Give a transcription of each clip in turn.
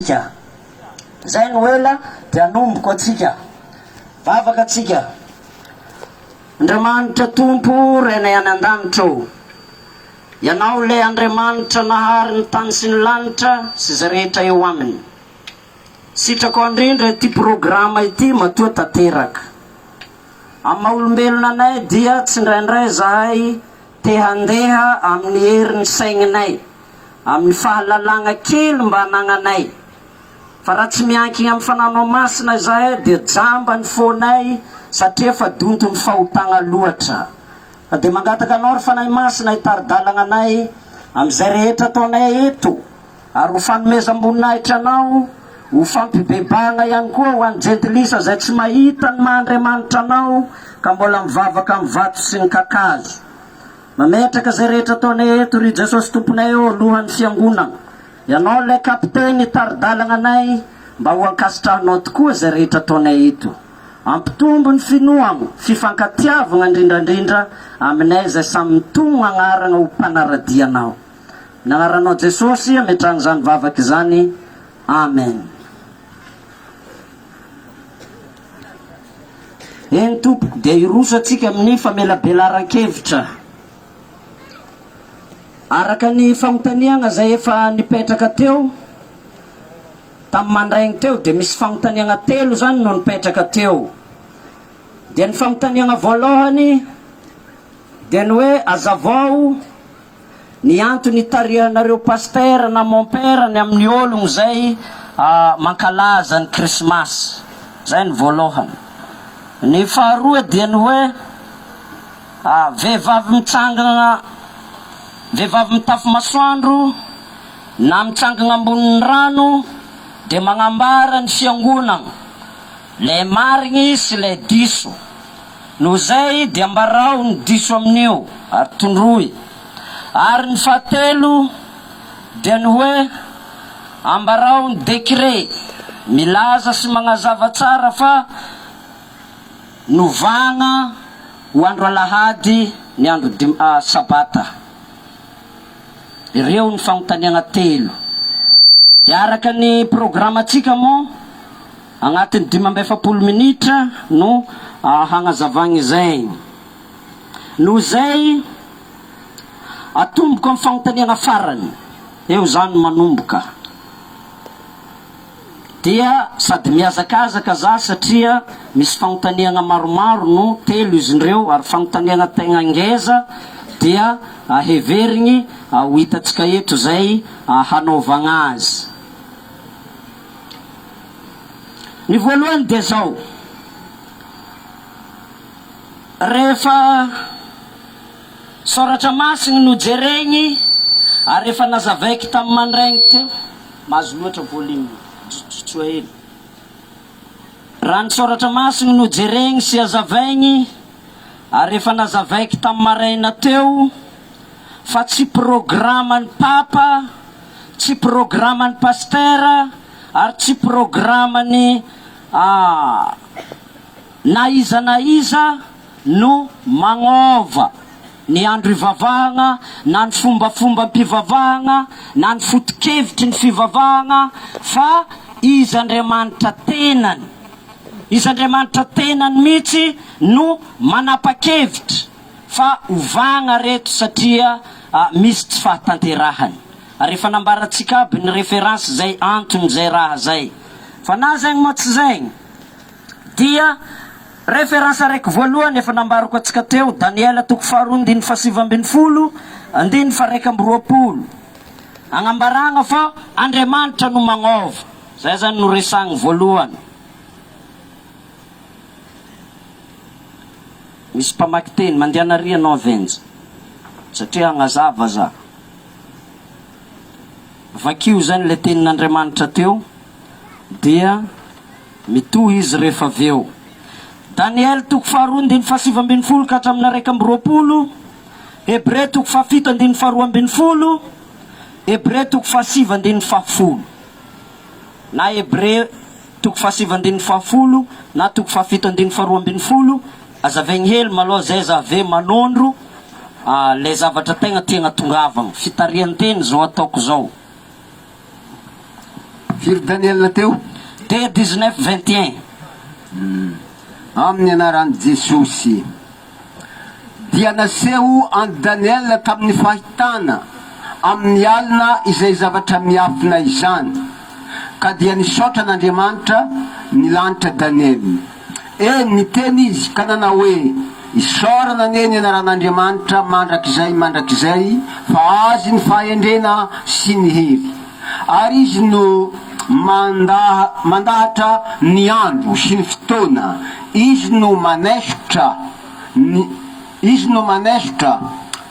atsika. Zay no ela dia anomboko atsika. Vavaka atsika. Andriamanitra Tompo renay any an-danitra. Ianao le Andriamanitra nahary ny tany sy ny lanitra sy izay rehetra eo aminy. Sitrako andrindra ity programa ity matoa tanteraka. Amin'ny maha-olombelona anay dia tsy indraindray zahay te handeha amin'ny herin'ny saigninay, amin'ny fahalalagna kely mba anagnanay. Fa raha tsy miankina amin'ny fananao masina zahay dia jamba ny fonay satria fa donto ny fahotagna loatra. Fa dia mangataka anao ry fanahy masina hitaridalagna anay amin'izay rehetra ataonay eto, ary ho fanomezam-boninahitra anao, ho fampibebagna ihany koa ho an'ny jentilisa zay tsy mahita ny maha-Andriamanitra anao ka mbola mivavaka amin'ny vato sy ny kakazo. Mametraka zay rehetra ataonay eto ry Jesosy Tomponay eo alohan'ny fiangonana. Ianao le kapiteny hitaridalagna anay mba ho ankasitrahanao tokoa zay rehetra ataonay eto. Ampitombo ny finoagna, fifankatiavagna indrindrandrindra aminay zay samy mitogno agnarana ho mpanaradianao. Nagnaranao Jesosy ametrahana zany vavaka izany. Amen. Eny tompoko dia iroso atsika amin'ny famelabelaran-kevitra. Araka ny fanontaniagna zay efa nipetraka teo tamin'ny mandraigny teo dia misy fanontaniagna telo zany no nipetraka teo. Dia ny fanontaniagna voalohany dia ny hoe azavao ny antony tarihanareo paster na mon-père ny amin'ny ologno zay mankalaza ny Krismasy. Zay ny voalohany. Ny faharoa dia ny hoe vehivavy mitsangana, vehivavy mitafy masoandro na mitsangana ambonin'ny rano dia magnambara ny fiangonana le marigny sy le diso. Noho zay dia ambarao ny diso amin'io ary tondroy. Ary ny fahatelo dia ny hoe ambarao ny décret milaza sy magnazava tsara fa novagna ho andro alahady ny andro sabata. Ireo ny fanontaniagna telo. Dia araka ny programatsika mo agnatin'ny 15 minitra no hagnazavagna izay. Noho zay atomboko amin'ny fanontaniagna farany. Eo zany manomboka. Dia sady miazakazaka za satria misy fanontaniagna maromaro no telo izy ireo ary fanontaniagna tegna ngeza dia heverigny ho hitatsika eto zay hanaovagna azy. Ny voalohany dia zao. Rehefa soratra masiny no jeregny ary efa nazavaiky tamin'ny mandraigny teo, mahazo loatra volume tsotsoa hely. Raha ny soratra masiny no jeregny sy azavaigny ary efa nazavaiky tamin'ny maraina teo fa tsy programan'ny papa, tsy programan'ny paster ary tsy programany na iza no magnova ny andro ivavahana na ny fombafomba mpivavahana na ny foto-kevitry ny fivavahana fa izy Andriamanitra tenany. Izy Andriamanitra tenany mihitsy no manapa-kevitra fa hovagna reto satria misy tsy fahatanterahany. Ary efa nambaratsika aby ny référence zay antony zay raha zay. Fa na zegny mo tsy zegny dia référence araiky voalohany efa nambarako atsika teo, Daniela 2:7-20, 2:20. Agnambaragna fa Andriamanitra no magnova. Zay zany no resagny voalohany. Misy mpamaky teny mandehanary anao avenja satria agnazava za. Vakio zany le tenin'Andriamanitra teo dia mitohy izy rehefa aveo. Daniel 2:7-20, Hebreu 7:12, Hebreu 7:10. Na Hebreu 7:10 na 7:12. Azavaigny hely maloha zay zave manondro le zavatra tegna tongavagna. Fitarian-teny zao ataoko zao. Firy Daniel teo? T 19:21. Amin'ny anaran'i Jesosy. Dia naseho an Daniel tamin'ny fahitana amin'ny alina izay zavatra miafina izany, ka dia nisaotra an'Andriamanitra ny lanitra Daniel. Niteny izy ka nanao hoe isaorana neny anaran'Andriamanitra mandrakizay fa azy ny fahendrena sy ny hery. Ary izy no mandahatra ny andro sy ny fotoana. Izy no manesotra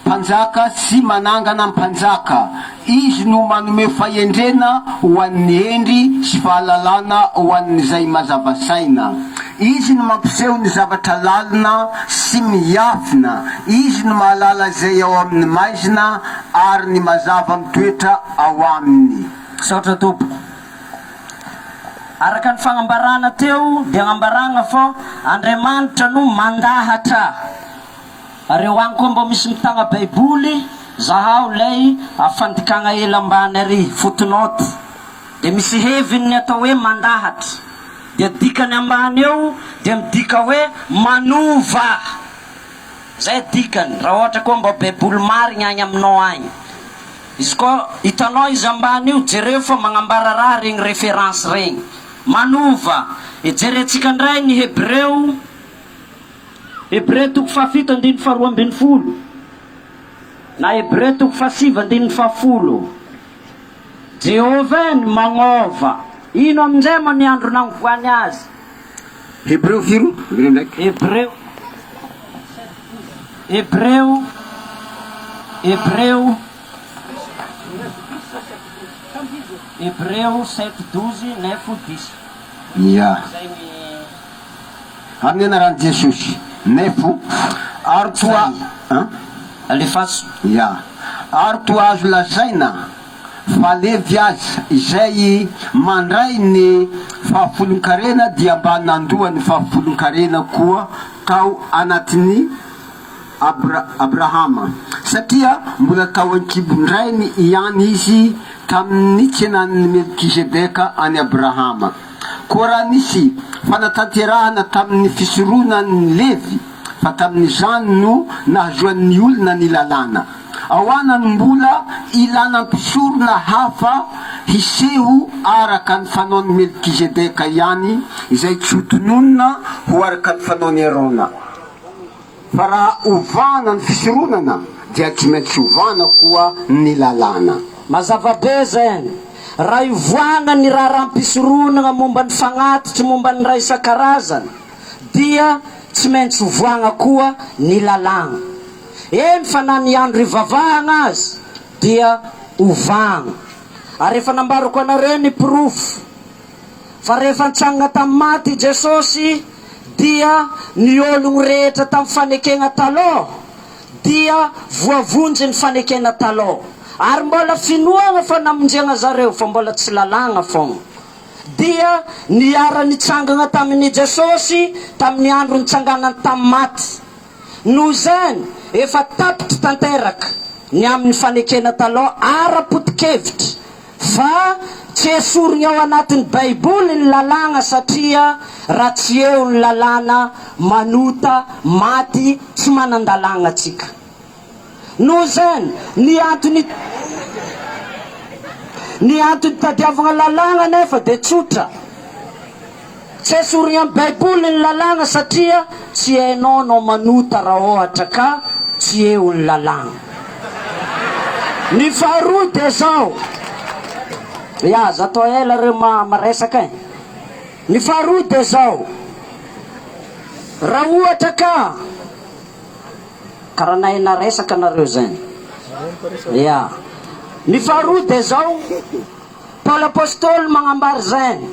mpanjaka sy manangana mpanjaka. Izy no manome fahendrena ho an'ny endry sy fahalalana ho an'izay mazavasaina. Izy no mampiseho ny zavatra lalina sy miafina. Izy no mahalala zay ao amin'ny maizina ary ny mazava mitoetra ao aminy. Saotra tompo. Araka ny fagnambarana teo dia agnambarana fa Andriamanitra no mandahatra. Ary eo agny koa mba misy mitagna baiboly zahaho lay afandikagna ela ambany ary footnote. Dia misy heviny atao hoe mandahatra. Dia dikany ambany eo dia midika hoe manova. Zay dikany. Raha ohatra koa mba baiboly marigny agny aminao agny. Izy koa hitanao izy ambany io jereo fa magnambara raha regny référence regny. Manova. Jerentsika ndray ny Hebreo 7:12 na Hebreo 7:10. Jehova ny magnova. Ino amin'izay mo ny andro nagnovoany azy? Hebreo firy? Hebreo 7:12, 9:10. Ya. Amin'ny anaran'i Jesosy. 9. Ary toa alefaso. Ya. Ary toa azo lazaina fa levy azy izay mandray ny fahafolon-karena dia mba nandoa ny fahafolon-karena koa tao anatin'ny Abrahama. Satria mbola tao an-kibon-drainy ihany izy tamin'ny tsenan'ny Melkizedeka any Abrahama. Koa raha nisy fanatanterahana tamin'ny fisoronan'ny Levy, fa tamin'izany no nahazoan'ny olona ny lalàna. Ao anany mbola ilana mpisorona hafa hiseho araka ny fanaon'ny Melkizedeka ihany, izay tsy hotononona ho araka ny fanaon'ny Arona. Fa raha ovana ny fisoronana dia tsy maintsy ovana koa ny lalàna. Mazavabe zany. Raha ivoana ny raha rampisoronana momba ny fagnatitry momba ny raha isan-karazany dia tsy maintsy voana koa ny lalàna. Fa na ny andro ivavahana azy dia ovana. Ary efa nambarako anareo ny proof fa rehefa nitsanina tamin'ny maty Jesosy dia ny ologno rehetra tamin'ny fanekena taloha dia voavonjy ny fanekena taloha. Ary mbola finoana fa namonjena zareo fa mbola tsy lalàna fogna. Dia niara nitsangana tamin'ny Jesosy tamin'ny andro nitsanganany tamin'ny maty. Noho zany efa tapitra tanteraka ny amin'ny fanekena taloha ara-potikevitra fa tsy esorigny ao anatin'ny baiboly ny lalàna satria raha tsy eo ny lalàna manota maty tsy manan-dalàna atsika. Noho zany ny antony tadiavana lalàna nefa dia tsotra. Tsy esorigny amin'ny baiboly ny lalàna satria tsy hainao nao manota raha ohatra ka tsy eo ny lalàna. Ny faharoa dia zao. Ya, zato ela reo maresaka e. Ny faharoa dia zao. Raha ohatra ka karaha nahay naresaka nareo zany. Ya. Ny faharoa dia zao. Paul apôstôly magnambara zany.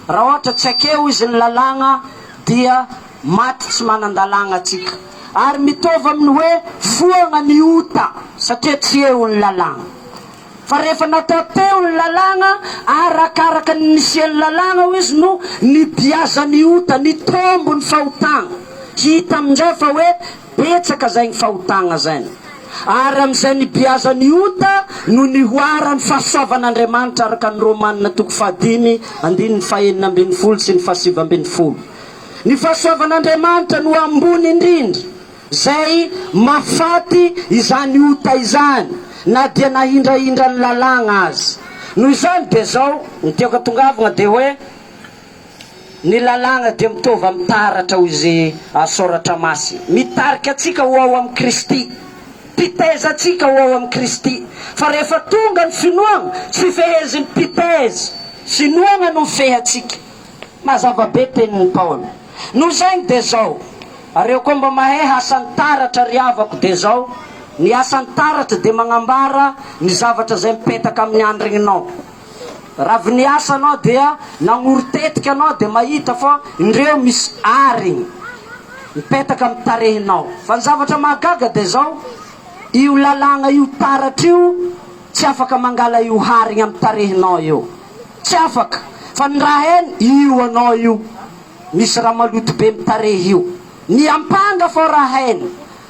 Raha ohatra tsy akeo izy ny lalàna dia maty tsy manan-dalàna atsika. Ary mitovy amin'ny hoe foana ny ota satria tsy eo ny lalàna. Fa rehefa natao teo ny lalàna arakaraka ny nisian'ny lalàna ho izy no nibiaza ny ota, ny tombo ny fahotana. Hita amin'izay fa hoe betsaka zay ny fahotana zany. ary am'izay nibiaza ny ota no nihoara ny fahasoavan'Andriamanitra araka ny Romanina 5:5 sy ny 7:10. Ny fahasoavan'Andriamanitra no ambony indrindra zay mafaty izany ota izany na dia nahindrahindra ny lalagna azy. Noho izany de zao ny tiako atongavana de hoe ny lalagna dia mitovy amin'ny taratra hoy izay soratra masina. Mitarika atsika ho ao amin'ny Kristy, mpiteza atsika ho ao amin'ny Kristy. Fa rehefa tonga ny finoana, tsy fehezin'ny mpiteza, finoana no fehy atsika. Mazava be tenin'ny Paoly. Noho izany de zao, areo koa mba mahay asan'ny taratra ry havako de zao, ny asan'ny taratra de magnambara ny zavatra zay mipetaka amin'ny andringinao. Raha avy niasa anao dia nagnoritetika anao dia mahita fa indreo misy ariny mipetaka amin'ny tarehinao. Fa ny zavatra mahagaga dia zao, io lalagna io taratra io tsy afaka mangala io hariny amin'ny tarehinao io, tsy afaka. Fa ny raha heny io anao io misy raha maloto be mitarehy io, ny ampanga fa raha heny.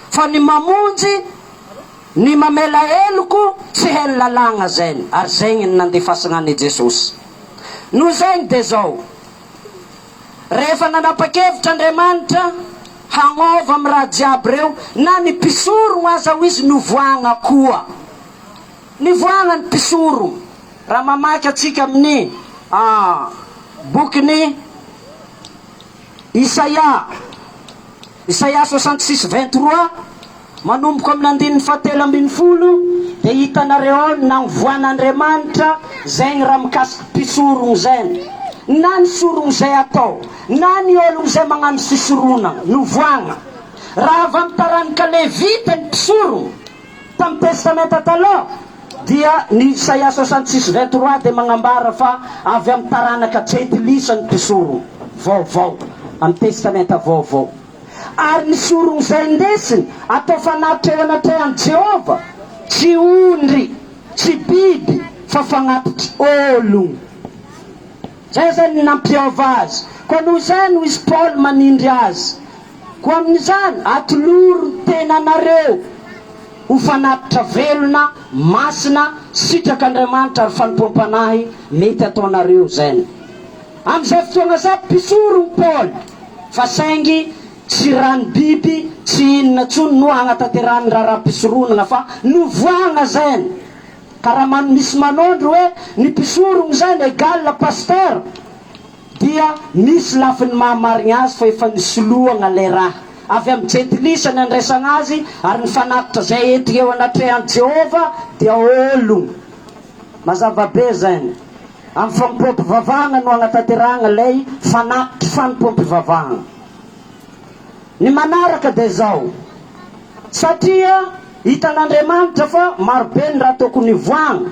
Fa ny mamonjy, ny mamela eloko tsy heny lalagna zany, ary zegny ny nandefasana an'i Jesosy. Noho zegny de zao, rehefa nanapa-kevitr'Andriamanitra hagnova amin'ny raha jiaby reo, na ny mpisorogno aza ho izy nivoagna koa, nivoagna ny mpisorogno. Raha mamaky atsika amin'ny bokyny Isaia 66:23 manomboka amin'ny 9:7 dia hitanareo nagnovoan'Andriamanitra zegny raha mikasiky mpisorogno zany, na ny sorogno zay atao, na ny ologno zay magnano fisorona novoagna. Raha avy amin'ny taranika Levita ny mpisorogno tamin'ny testamenta taloha, dia ny Isaia 66:23 dia magnambara fa avy amin'ny taranaka Jetilisa ny mpisorogno vaovao amin'ny testamenta vaovao. Ary ny sorogno zay ndesiny atao fanatitra eo anatrehan'i Jehova, tsy ondry, tsy biby, fa fagnatitry ologno. Zay zany nampiova azy. Koa noho izany ho izy Paoly manindry azy, koa amin'izany atoloro ny tenanareo ho fanatitra velona, masina, sitrak'Andriamanitra ary fanipoam-panahy mety ataonareo zany. Amin'izay fotoana zay mpisorogno Paoly, fa saingy tsy rany biby, tsy inona tsony no agnatanterany raha mpisoronana, fa novoagna zany. Ka raha misy manondro hoe ny mpisorogno zany égal pasteur, dia misy lafiny mahamarigny azy fa efa nisoloagna le raha. Avy amin'ny Jetilisa ny andraisana azy, ary ny fanatitra zay entigny eo anatrehan'i Jehova dia ologno. Mazava be zany. Amin'ny fanimpom-pivavahana no agnatanterana lay fanatitra fanimpom-pivavahana. Ny manaraka de zao, satria hitan'Andriamanitra fa marobe ny raha tokony voagna,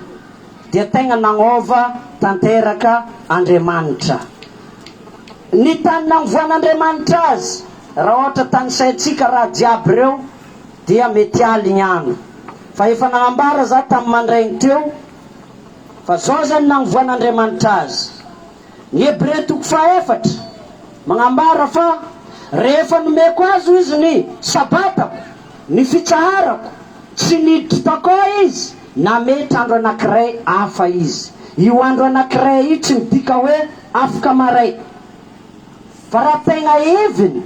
dia tegna nagnova tanteraka Andriamanitra. Ny tany nagnovoan'Andriamanitra azy, raha ohatra tany saintsika raha jiaby reo, dia mety aligny any. Fa efa nagnambara za tamin'ny mandraigny teo, fa zao zany nagnovoan'Andriamanitra azy. Ny Hebreo 4:4 magnambara fa rehefa nomeko azy izy ny sabatako, ny fitsaharako, tsy niditra takao izy, na mety andro anankiray hafa izy. Io andro anankiray io tsy midika hoe afaka maray, fa raha tegna eviny.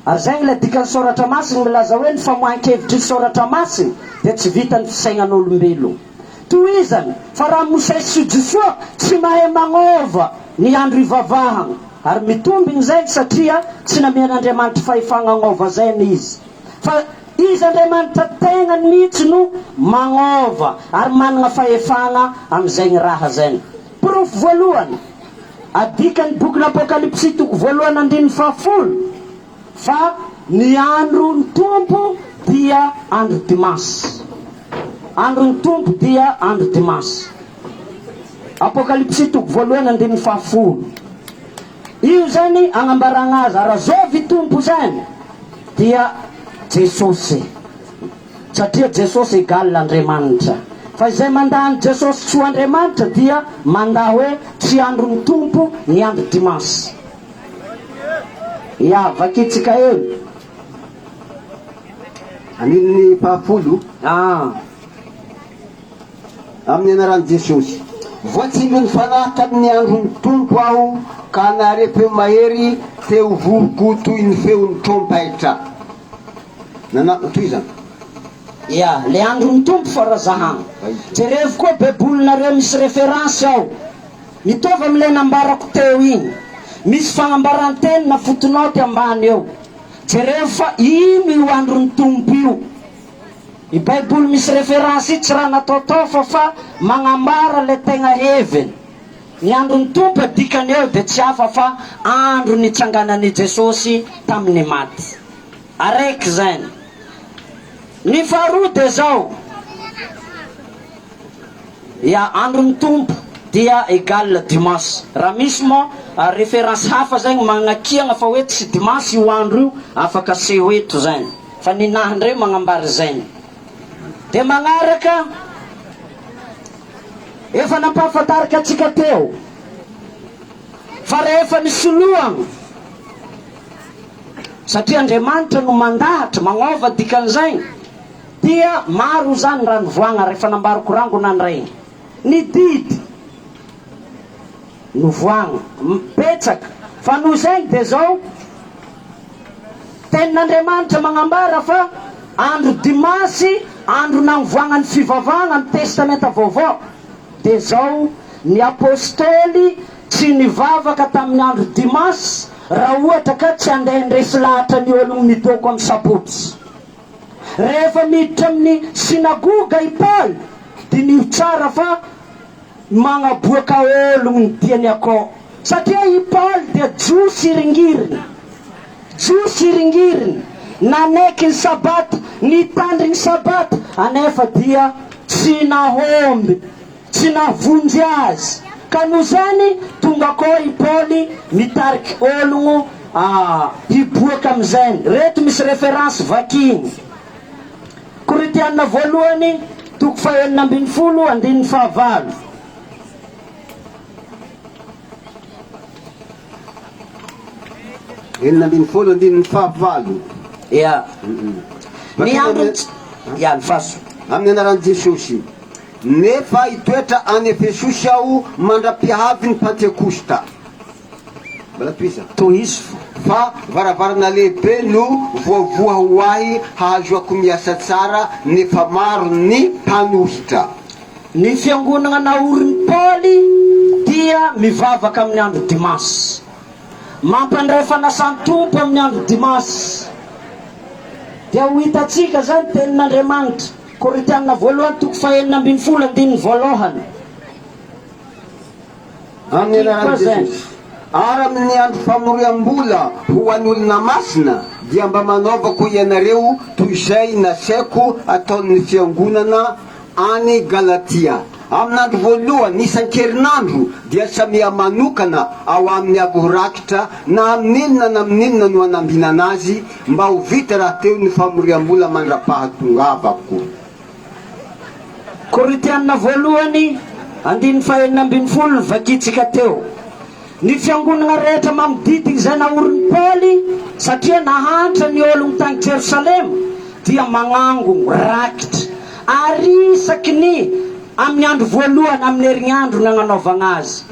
Ary zegny le dikan'ny soratra masina milaza hoe ny famohan-kevitry ny soratra masina dia tsy vita ny fisainan'olombelona. Tohizany fa raha Mosay sy Josoa tsy mahay magnova ny andro ivavahana, ary mitombiny zay satria tsy namen'Andriamanitra fahefagna agnova zany izy. Fa izy Andriamanitra tegna mihitsy no magnova ary manana fahefagna amin'izay raha zany. Proof voalohany, adikan'ny boky l'Apocalypse 1:10 fa ny andro ny tompo dia andro dimasy. Andro ny tompo dia andro dimasy. Apocalypse 1:10. Io zany agnambarana azy, raha zovy tompo zany dia Jesosy, satria Jesosy égal Andriamanitra. Fa izay mandany Jesosy tsy ho Andriamanitra dia manda hoe tsy andro ny tompo ny andro dimasy. Ya, vakitsika eo. Aniny pahafolo amin'ny anaran'i Jesosy. Voatsilo ny fanahy tamin'ny andron'ny tompo aho ka narepe mahery teo vovoko toy ny feon'ny trompetra. Toy zany. Ya, le andron'ny tompo farazahana. Jereo koa bebolonareo misy référence ao. Mitovy am'le nambarako teo igny. Misy fagnambaranteny na footnote ambany eo. Jereo fa iny io andron'ny tompo io. I Bible misy référence io tsy raha nataotao fa magnambara le tegna heviny. Ny andron'ny tompo dikany eo de tsy hafa fa andro nitsanganan'i Jesosy tamin'ny maty. Araiky zany. Ny faharoa de zao. Ya, andron'ny tompo dia égal dimanche. Raha misy mo référence hafa zany magnakiagna fa hoe tsy dimanche io andro io afaka aseho eto zany. Fa ninahandreo magnambara zany. De magnaraka efa nampahafantarika atsika teo fa rehefa nisoloagna satria Andriamanitra no mandahatra magnova dikan'izay dia maro zany raha nivoagna rehefa nambarako rango nandray ny didy nivoagna mipetsaka fa noho zay de zao tenin'Andriamanitra magnambara fa andro dimasy andro nagnivoagna ny fivavahana amin'ny testamenta vaovao de zao ny apôstôly tsy nivavaka tamin'ny andro dimasy raha ohatra ka tsy andeha ndresy lahatra ny ologno midoko amin'ny sabotsy. Rehefa miditra amin'ny sinagoga i Paul dia nio tsara fa magnaboaka ologno ny diany akao satria i Paul dia jiosy iringiriny naneky ny sabata nitandry ny sabata anefa dia tsy nahomby tsy navonjy azy ka noho zany tonga koa i Paul mitariky ologno hiboaka am'izany. Reto misy référence vakiny Koritiana voalohany toko 4:9 4:9 ya ny andro ya nifaso amin'ny anaran'i Jesosy. Nefa itoetra any Efesosy aho mandra-pihavy ny Pentekosta. Mbola toiza toizy fa varavarana lehibe no voavoa ho ahy hahazoako miasa tsara nefa maro ny mpanohitra. Ny fiangonana naorin'ny Paoly dia mivavaka amin'ny andro dimasy mampandray fanasan'ny tompo amin'ny andro dimasy dia ho hitatsika zany tenin'Andriamanitra Koritiana voalohany toko 4:12 voalohany amin'ny anaran'i Jesosy. Ary amin'ny andro famoriam-bola ho an'olona masina dia mba manaovako ianareo toy izay nasaiko ataon'ny fiangonana any Galatia. Amin'andro voalohany isan-kerinandro dia samia manokana ao amin'ny agorakitra na amin'inona na amin'inona no anambinana azy mba ho vita raha teo ny famoriam-bola mandra-pahatongavako. Koritiana voalohany 4:12 vakitsika teo. Ny fiangonana rehetra mamididina izay naorin'ny Paoly satria nahantra ny ologno tany Jerusalema dia magnango rakitra ary isaky ny amin'ny andro voalohany amin'ny herignandro nagnanaovagna azy.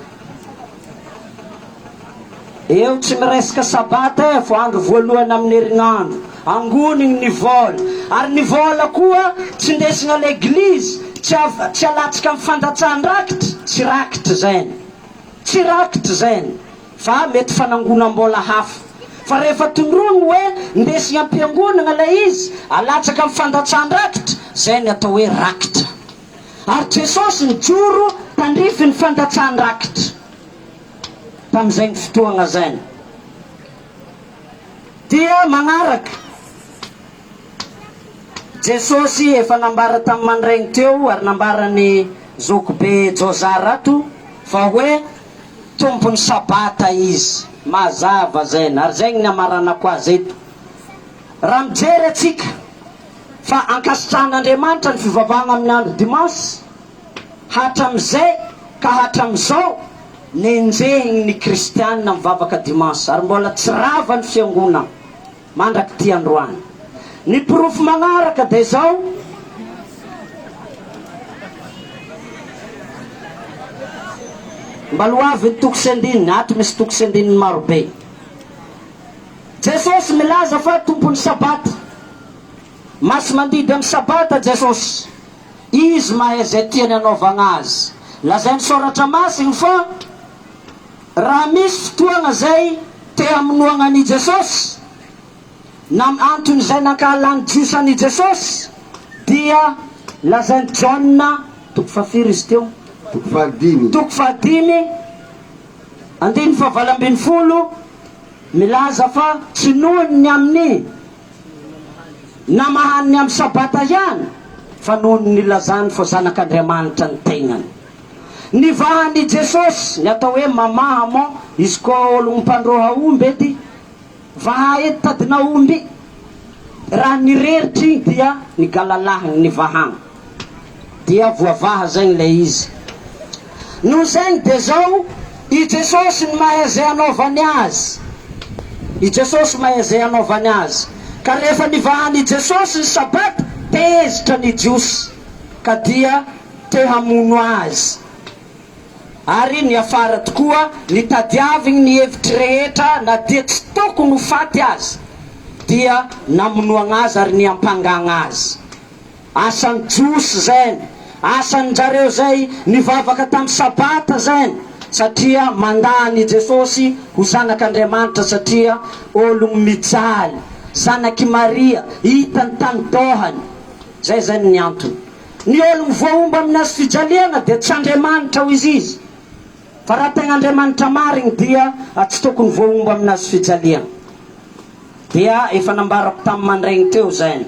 Eo tsy miresaka sabata fa andro voalohany amin'ny herignandro angoniny ny vola ary ny vola koa tsy ndesigna l'eglizy tsy alatsika amin'ny fandatsahan-drakitra tsy rakitra zany fa mety fanangonam-bola hafa fa rehefa tondroigny hoe ndesigna am-piangonana lay izy alatsaka amin'ny fandatsahan-drakitra zay ny atao hoe rakitra ary Jesosy nijoro tandrify ny fandatsahan-drakitra tamin'izay ny fotoagna zany. Dia magnaraka Jesosy efa nambara tamin'ny mandraigny teo ary nambarany zokibe Jozarato fa hoe tompony sabata izy mazava zay ary zay ny amaranako azy eto. Raha mijery atsika fa ankasitran'Andriamanitra ny fivavahana amin'ny andro dimasy hatram'izay ka hatram'izao nenjehiny ny kristianina mivavaka dimasy ary mbola tsy rava ny fiangonana mandraky ty androany. Ny pirofo magnaraka de zao mbaloavy ny toko sy andininy ato misy toko sy andininy marobe. Jesosy milaza fa tompony sabata, masy mandidy amin'ny sabata Jesosy, izy mahay zay tiany anaovagna azy. Lazainy soratra masiny fa raha misy fotoagna zay te hamonoagna any Jesosy na antony zay nankahalany jiosany Jesosy dia lazainy John toko fafiry izy teo toko fahadimy andiny fa 7 milaza fa tsy nohony amin'ny namahaniny amin'ny sabata ihany fa nohony nilazany fa zanak'Andriamanitra ny tegnany. Nivahany Jesosy ny atao hoe mamaha mo izy koa olo mpandroha omby edy vaha edy tadina omby raha nireritry dia nigalalahiny nivahana dia voavaha zegny le izy. No zegny de zao i Jesosy ny mahay zay anaovany azy, i Jesosy mahay zay anaovany azy. Ka rehefa nivahany Jesosy ny sabata tezitra ny jiosy ka dia te hamono azy, ary ny afara tokoa nitadiaviny ny hevitry rehetra na dia tsy tokony ho faty azy dia namonoagna azy ary niampangagna azy. Asan'ny jiosy zay, asan'ny jareo zay nivavaka tamin'ny sabata zay, satria mandany Jesosy ho zanak'Andriamanitra, satria olo mijaly zanaky Maria hitany tanidohany, zay zay ny antony. Ny olo voaomba aminazy fijaliana dia tsy Andriamanitra ho izy, fa raha tegna Andriamanitra marigny dia tsy tokony voaomba aminazy fijaliana. Dia efa nambarako tamin'ny mandregny teo zay.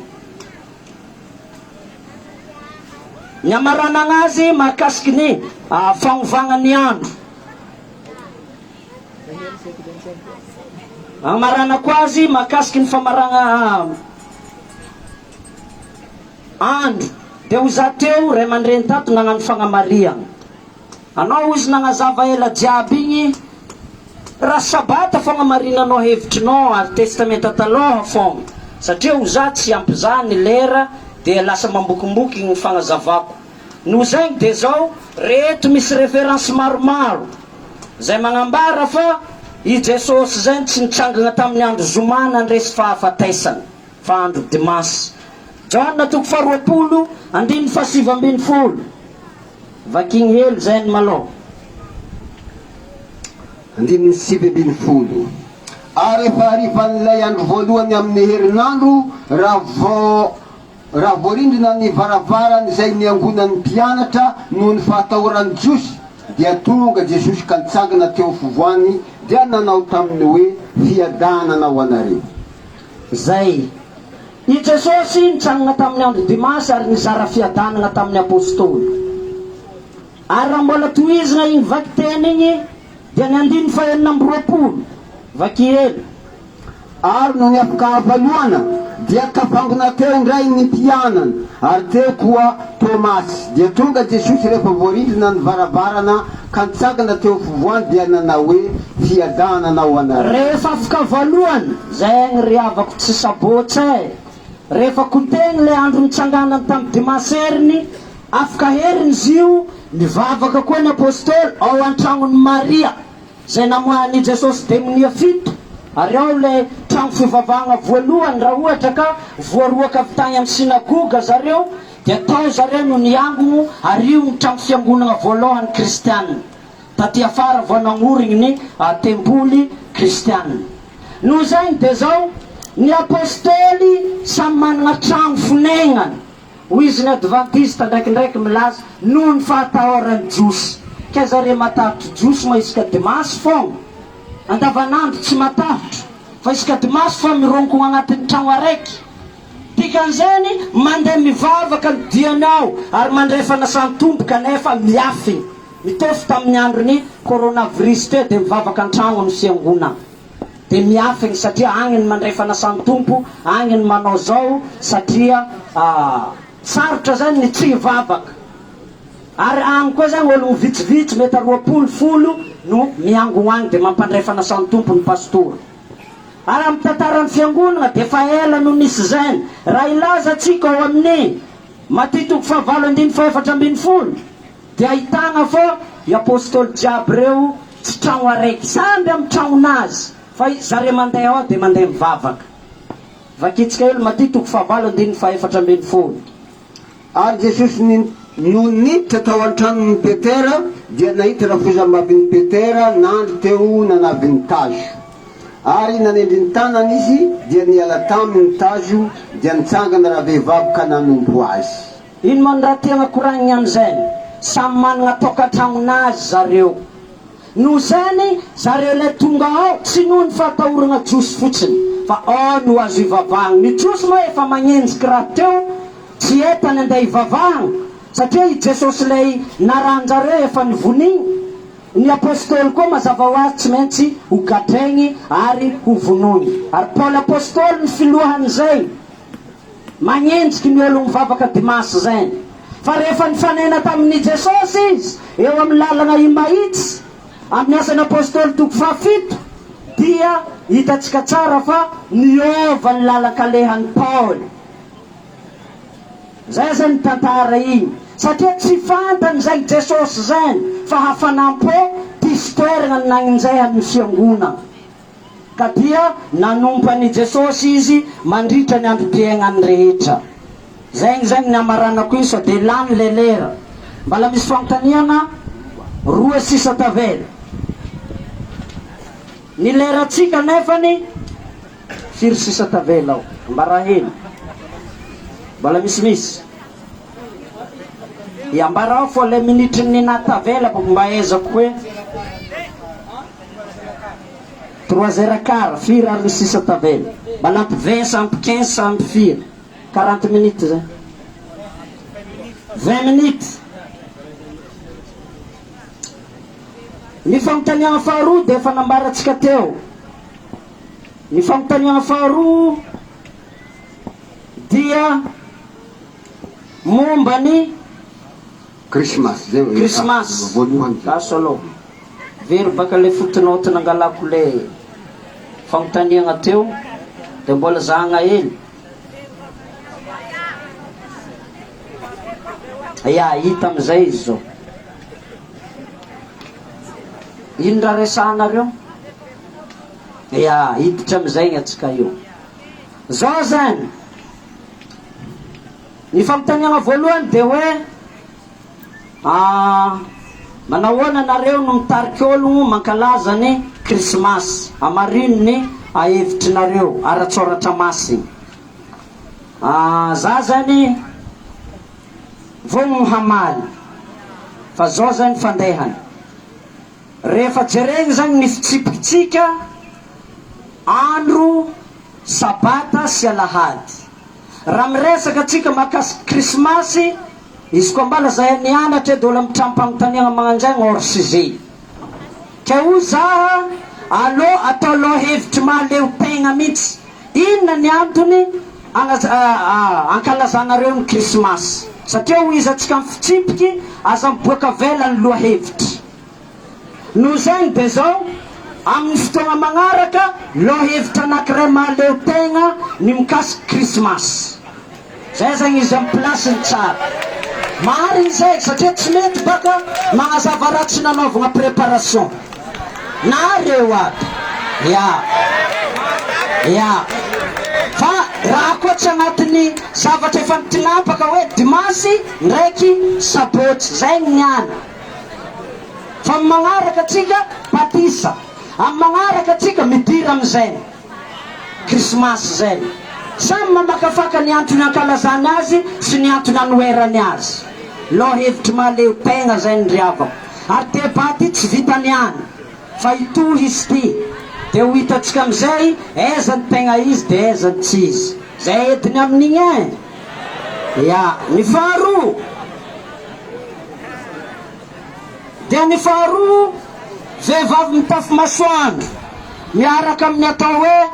Ny amaranagna azy mahakasiky ny fagnovagna ny andro. Amaranako azy mahakasiky ny famaragna andro. Dia ho za teo ray aman-dreny tato nagnano fagnamariagna. Anao izy nagnazava ela jiaby igny raha sabata fagnamarinanao hevitrinao ary testamenta taloha fogna, satria ho za tsy ampy za ny lera dia lasa mambokomboky ny fagnazavako. No zegny de zao reto misy référence maromaro zay magnambara fa i Jesosy zay tsy nitrangana tamin'ny andro zoma na ndresy fahafatesana fa andro dimansy. John toko 20 andiny fa 7 vakigny hely zay ny malo andiny 7 ary efa harivan'ilay andro voalohany amin'ny herinandro raha voarindrina ny varavarany zay niangonan'ny mpianatra noho ny fahatahorany jiosy dia tonga Jesosy ka nitsangana teo fovoany dia nanao taminy hoe fiadanana ho anareo. Zay i Jesosy nitsangana tamin'ny andro dimansy ary nizara fiadanana tamin'ny apôstôly. Ary raha mbola tohizina igny vaky teny igny dia ny 220 vaky hely. Ary no ny afaka avaloana dia tavangona teo indray ny mpianana ary teo koa Tomasy. Dia tonga Jesosy rehefa voarindrina ny varavarana ka nitsangana teo fovoany dia nanao hoe fiadanana ho anareo. Rehefa afaka valoana zegny ry havako tsy sabotsy rehefa kotegny le andro nitsanganany tamin'ny dimanseriny afaka heriny zio nivavaka koa ny apôstôly ao an-tragnony Maria zay namoahany Jesosy demonia 7. Ary ao le tragno fivavahagna voalohany raha ohatra ka voaroaka avy tany amin'ny sinagoga zareo dia tao zareo no niangono ary io ny tragno fiangonana voalohany kristianina taty afara vao nagnorigny ny temboly kristianina. No zegny de zao ny apôstôly samy manana tragno fonegnany. Ho izy ny adventiste ndraikindraiky milaza noho ny fahatahorany jiosy, ka zareo matahotry jiosy moa isaka dimansy fogna, andavanandro tsy matahotro fa isaka dimansy fa mironkogna agnatin'ny tragno araiky. Dikan'izany mandeha mivavaka ny dianao ary mandray fanasan-tombo kanefa miafiny mitofy tamin'ny androny coronavirus teo dia mivavaka an-tragno ny fiangonana dia miafiny satria agny ny mandray fanasan-tombo, agny ny manao zao satria sarotra zany ny tsy hivavaka. Ary agny koa zany olo vitsivitsy mety 20 no miango agny dia mampandray fanasan-tompo ny pastora. Ary amin'ny tantaran'ny fiangonana dia efa ela no nisy izany. Raha ilaza antsika ao amin'ny matitoko 7:4 dia ahitana fa i apôstôly jiaby reo tsy trano araiky, samby amin'ny tragnon'azy, fa zareo mandeha ao dia mandeha mivavaka. Vakitsika elo matitoko 7:4. Ary Jesosy no niditra tao an-tranon'ny Petera dia nahita rafozam-bavin'ny Petera nandro teo nanaviny tazo. Ary nanendry ny tanany izy dia niala taminy tazo dia nitsangana raha vehivavy ka nanompo azy. Ino moa ny raha tiana koragniny amin'izany? Samy manana tokantragnon'azy zareo. Noho izany zareo ilay tonga ao tsy noho ny fahatahorana josy fotsiny, fa ao no azo ivavahana. Ny josy moa efa magnenjiky raha teo, tsy entany andeha ivavahana, satria i Jesosy ilay naranjareo efa nivoniny. Ny apôstôly koa mazava ho azy tsy maintsy ho gadraigny ary ho vonoiny. Ary Paoly apôstôly ny filohan'izay magnenjiky ny olo mivavaka Dimasy zany. Fa rehefa nifanena tamin'ny Jesosy izy eo amin'ny lalana Imaitsy amin'ny asan'ny apôstôly toko 7 dia hitantsika tsara fa niova ny lalan-kalehan'ny Paoly. Zay zany ny tantara iny, satria tsy fantany zay Jesosy zany fa hafanampo tisy toerana nanin'izay amin'ny fiangonana. Ka dia nanompa ny Jesosy izy mandritra ny androm-piainany rehetra. Zay ny amaranako iny sao dia lany le lera. Mbala misy fanontaniana 2 sisa tavela. Ny leratsika nefany 4 sisa tavela ao. Ambara hely. Mbala misy. Iambara ao fô le minitry ny natavela mba ezako hoe 3h15 4 ary 6 tavela. Mbala ampy 20 ampy 15 ampy 4 40 minutes zay. 20 minutes. Ny fanontaniana faharoa dia efa nambaratsika teo. Ny fanontaniana faharoa dia momba ny Christmas. Christmas. Kaso aloha. Very baka le footnote nangalako le fanontaniana teo dia mbola zahagna hely. Ya, hita amin'izay izy zao. Ino raha resahanareo? Ya, hiditra amin'izay atsika io. Zao zany ny fanontaniana voalohany dia hoe manahoana nareo no mitariky ologno mankalaza ny Krismasy amarino ny ahevitrinareo ara-tsoratra masiny. Za zany vao hamaly fa zao zany fandehany. Rehefa jereny zany ny fitsipitsika andro sabata sy alahady. Raha miresaka atsika mahakasiky Krismasy, izy koa mbala zahay nianatra dia ola mitrampanotaniana magnan'izay hors sujet. Ka ho zaha atao lohevitry mahaleo tegna mihitsy. Inona ny antony ankalazanareo ny Krismasy? Satria ho izy atsika mifitsipiky aza miboaka vela ny lohevitry. Noho izany dia zao amin'ny fotoana magnaraka lohevitra anankiray mahaleo tegna ny mikasiky Krismasy. Zay zany izy amin'ny plasiny tsara. Mariny zay satria tsy mety baka magnazava raha tsy nanaovana préparation. Na reo aby. Ya. Fa raha koa tsy agnatin'ny zavatra efa nitinampaka hoe dimasy ndraiky sabotsy. Zay ny niany. Fa amin'ny magnaraka atsika patisa. Amin'ny magnaraka atsika midira amin'izay Krismasy zay. Samy mamakafaka ny antony ankalazany azy sy ny antony anoherany azy. Lohevitry mahaleo tegna zay ny riavako. Ary debaty tsy vitany any fa itohy izy ty. Dia ho hitatsika amin'izay aizany tegna izy dia aizany tsy izy. Zay ediny amin'igny Ya, ny faharoa. Dia ny faharoa vehivavy mitafy masoandro miaraka amin'ny atao hoe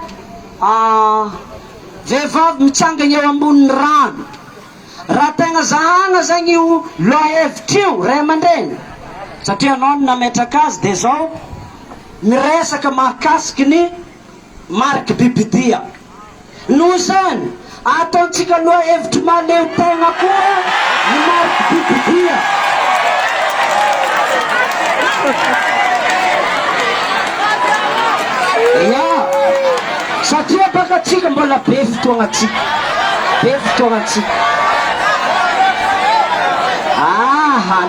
vehivavy mitsangana eo ambonin'ny rano. Raha tegna zahagna zany io lohevitra io ray aman-dreny, satria anao no nametraka azy dia zao miresaka mahakasiky ny mariky bibidia. Noho zany ataontsika loha hevitry maleo tegna koa ny mariky bibidia. Ya, satria baka atsika mbola be fotoagna atsika, be fotoagna atsika.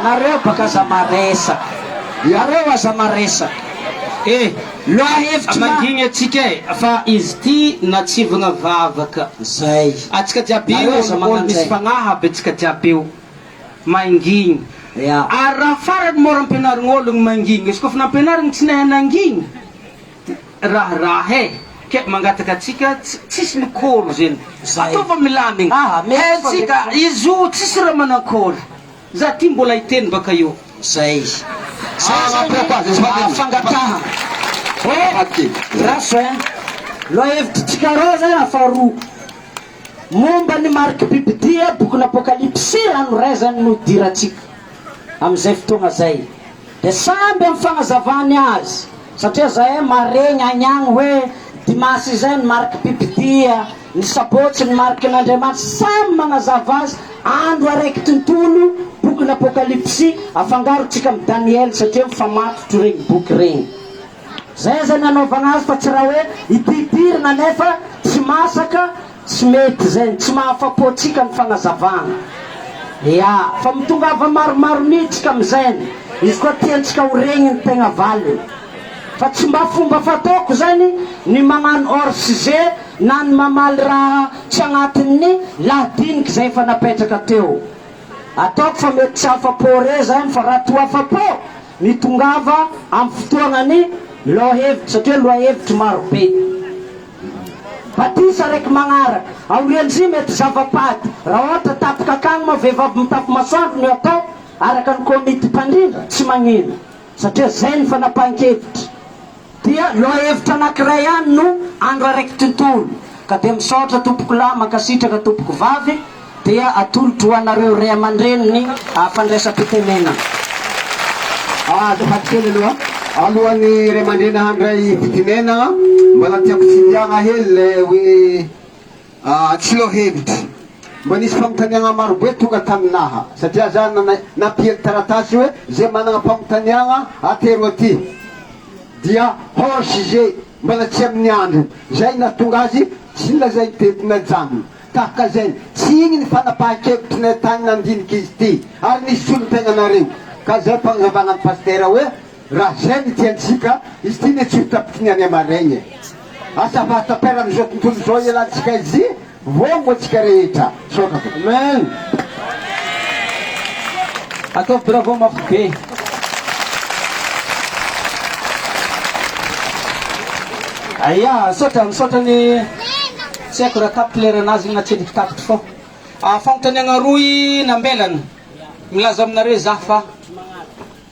Nareo baka za maresaky, nareo aza maresaky. Loha hevitry mangigny atsika fa izy ty natsivagna vavaka zay. Atsika jiaby io misy fagnahy aby atsika jiaby io mangigny. Ary raha farany mora ampianarigny ologno mangigny, izy kofa nampianarigny tsy nahay nangigny raha ke mangataka atsika tsisy mikôry zeny. Ataova milamigny tsika izy io tsisy raha manakôry. Za ty mbola hiteny baka io zay. Fangataha raso loha hevitrytsika rô zay afaroa momba ny mariky bibidia boky n'apokalypsy ranoraizany no diratsika amizay fotoagna zay, de samby amy fagnazavany azy satria zay maregny agnagny hoe dimasy zay ny mariky bibidia, ny sabotsy ny mariky n'Andriamanitra, samy magnazava azy andro araiky tontolo boky n'apokalypsy afangarotsika amy Daniel satria mifamatotro regny boky regny. Zay zany anaovana azy fa tsy raha hoe ididirina nefa tsy masaka tsy mety zay, tsy mahafapotsika ny fagnazavana. Ya, fa mitongava maromaro miditsika amizany, izy koa tiantsika ho regny ny tegna valiny. Fa tsy mba fomba fataoko zany ny magnano hors sujet na ny mamaly raha tsy agnatin'ny ladiniky zay fa napetraka teo. Ataoko fa mety tsy afapo re zany fa raha to afapo mitongava amy fotoagnany lohahevitry satria lohahevitry maro be. Batisa raiky magnaraka aorianzy mety zavapaty raha ohatra tapaka akagny ma vehivavy mitapy masoandro ny atao araka ny komity mpandrindra tsy magnino satria zay ny fanapahan-kevitry. Dia lohahevitry anankiray ihany no andro araiky tontolo ka de misaotra tompoko lahy mankasitraka tompoko vavy dia atolotro hoanareo ray aman-dreniny fandraisam-pitenena. Azafady kely alohan'ny ray aman-dreny handray fitinena mbola tiako tsindriagna hely le hoe tsy lohahevitry mba nisy fagnotaniagna marobe tonga taminaha satria za napiely taratasy hoe zay managna fagnotaniagna atero aty dia hors sujet mbola tsy amin'ny andro zay nahatonga azy tsy lazay tetina janona tahaka zay tsy igny ny fanapahan-kevitry ny tany nandiniky izy ty ary nisy olo-tegna nareo ka zay fagnazavagna ny pastera hoe raha zay ny tiantsika izy ty ny tsy hotapitry ny any amaregny asa fahatapera amizao tontolo zao ialantsika izy vomo atsika rehetra soka. Amen. Atao bravo mafy be. Aya, misaotra ny tsy haiko raha tapileranazy natsendriky tapitry fô. Fagnotaniagna roy nambelany milaza aminareo za fa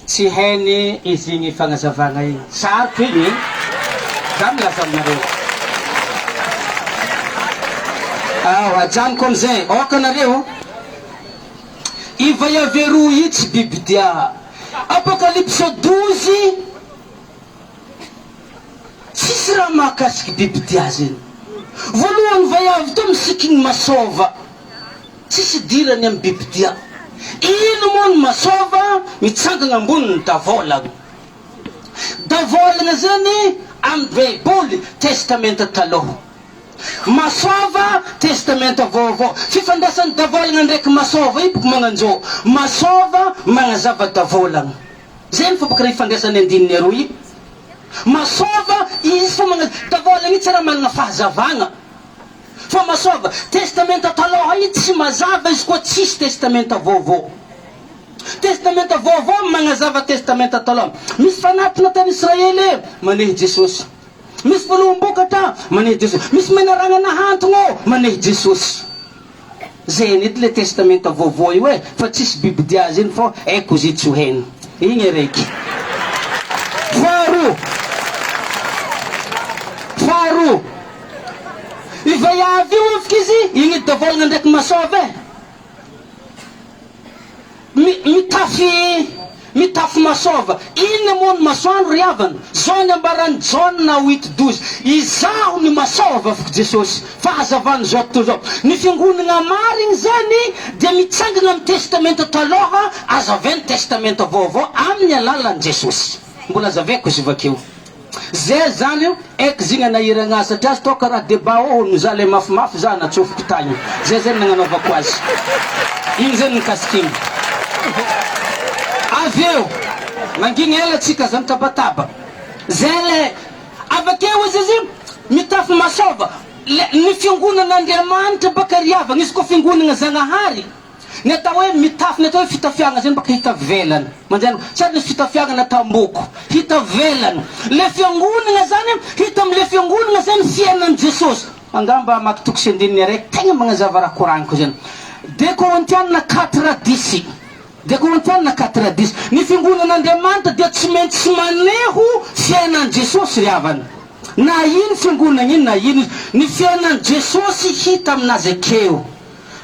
tsy hainy izy igny fagnazavagna igny. Sarotro igny za milaza aminareo. Ajanoko amizay, ôka nareo iva iaveroa io tsy bibidia. Apokalypse 12 tsisy raha mahakasiky bibidia zeny. Voalohany vaiavy to misikiny masova tsisy dirany amy bibidia. Ino moa ny masova mitsangana amboniny davolagna. Davolagna zany amy baiboly testamenta taloha, masova testamenta vaovao. Fifandraisan'ny davolagna ndraiky masova io boky magnanjô masova magnazava davolagna. Zay ny fomba karaha ifandraisan'ny andininy aroa io. Masova izy fa davolagna io tsy raha manana fahazavagna fa masova testamenta taloha io tsy mazava izy koa tsisy testamenta vaovao. Testamenta vaovao magnazava testamenta taloha. Misy fanatina tany Israely manehy Jesosy, misy voalombokatra manehy Jesosy, misy menaragna nahantogno manehy Jesosy. Zay nety le testamenta vaovao io fa tsisy bibidia zeny fa aiko izy tsy ho hena igny araiky. Faharoa ivaiavy io afaka izy igny davolagna ndraiky masova mitafy mitafy masova iny moa ny masoandro riavana zao ny ambarany John 8:12 izaho ny masova foko Jesosy fahazavany zao to zao ny fiangonana marigny zany dia mitsangana amin'ny testamenta taloha azaveny testamenta vaovao amin'ny alalan'i Jesosy mbola azaveko izy vakeo zay zany eky zigny anahirana satria azy toa karaha débat no za le mafimafy za natsofoko tany zay zany nagnanaovako azy igny zany nikasikiny aveo mangigny ela tsika zany tabataba zay le avakeo izy izy mitafy masova ny fiangonana Andriamanitra baka riavana izy koa fiangonana Zagnahary ny atao hoe mitafy ny atao hoe fitafiagna zany baka hita velana manjany sady nisy fitafiagna natao mboko hita velana le fiangonana zany hita am'le fiangonana zany fiainan'i Jesosy angamba makitoko sy andininy araiky tegna magnazava raha koragniko zany de Korintianina 4:10 de Korintianina 4:10 ny fiangonan'Andriamanitra dia tsy maintsy maneho fiainan'i Jesosy riavana na ino fiangonana ino na ino ny fiainan'i Jesosy hita aminazy akeo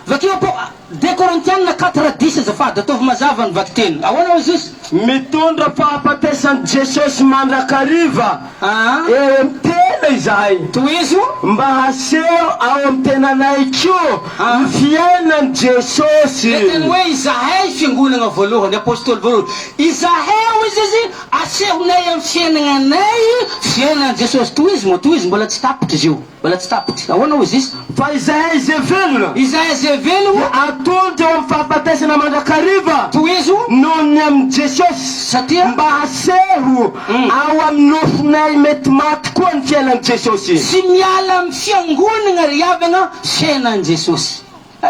vakeo po de Korintianina 4:10 azafady ataovy mazava ny vaky teny ahoana izy izy mitondra fahapatesan'i Jesosy mandrakariva eo amin'ny tena izahay toizo mba haseho ao amin'ny tenanay keo ny fiainan'i Jesosy teny hoe izahay fiangonana voalohany apôstôly voalohany izahay izy izy asehonay amin'ny fiainananay fiainan'i Jesosy toizy mbola tsy tapitra izy io mbola tsy tapitra ahoana izy izy fa izahay zay velona izahay zay velona atondra eo amin'ny fahampatesana mandrakariva toizo noho ny amin'ny Jesosy satria mba haseho ao amin'ny nofinay mety maty koa ny fiainan'i Jesosy sy miala amin'ny fiangonana riavana fiainan'i Jesosy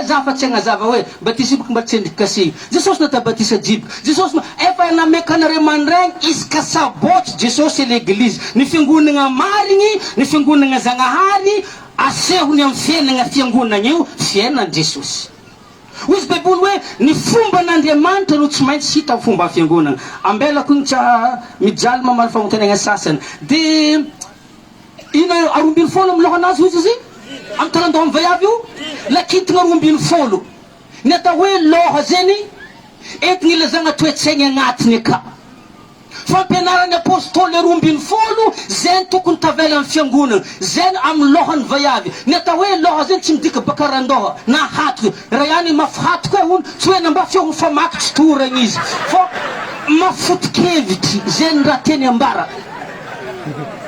za fa tsy agnazava hoe batisiboko mba tsy endriky kasi Jesosy natabatisa jiby Jesosy efa namekanareo mandraigny isaka sabotsy Jesosy l'Eglise ny fiangonana marigny ny fiangonana Zagnahary asehony amin'ny fiainana fiangonana io fiainan'i Jesosy izy baiboly hoe ny fomba n'Andriamanitra no tsy maintsy hita amin'ny fomba fiangonana ambelako ny tsa mijaly mamaly fagnontenagna sasany de ina 12 amin'ny lohanazy izy izy amin'ny tarandoha amin'ny vaiavy io lakitigna 12 ny atao hoe loha zany entigny ilazagna toetsaigny agnatiny aka fampianaran'ny apôstôly 12 zay tokony tavela amin'ny fiangonana zay amin'ny lohany vaiavy ny atao hoe loha zany tsy midika baka randoha na hatoky raha ihany mafy hatoky hoe hono tsy hoe namba fiahony famaky tsy toragna izy fa mafotikevitry zay ny raha teny ambara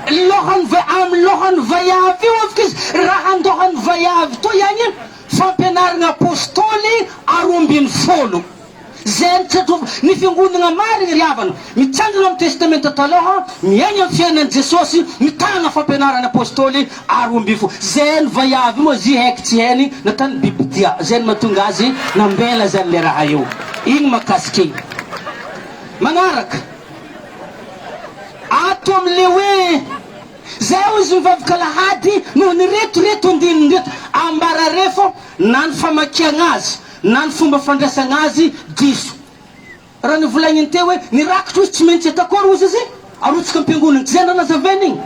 amin'ny lohany vaiavy io avika izy raha andohany vaiavy to ihany fampianarana apôstôly 12 zay ny fiangonana marigny riavana mitsangana amin'ny testamenta taloha miaigna amin'ny fiainan'i Jesosy mitagna fampianarana apôstôly 12 zay ny vaiavy moa zy haiky tsy hainy natany biby dia zay ny mahatonga azy nambela zany le raha io igny makasiky igny magnaraka ato am'le hoe zay izy mivavy kalahady noho ny retoreto andininy reto ambara refo na ny famakiagna azy na ny fomba fandraisagna azy diso raha nivolagniny teo hoe nirakitra izy tsy maintsy atakory izy izy arotsaka ampiangonana tsy zay nanazaveny igny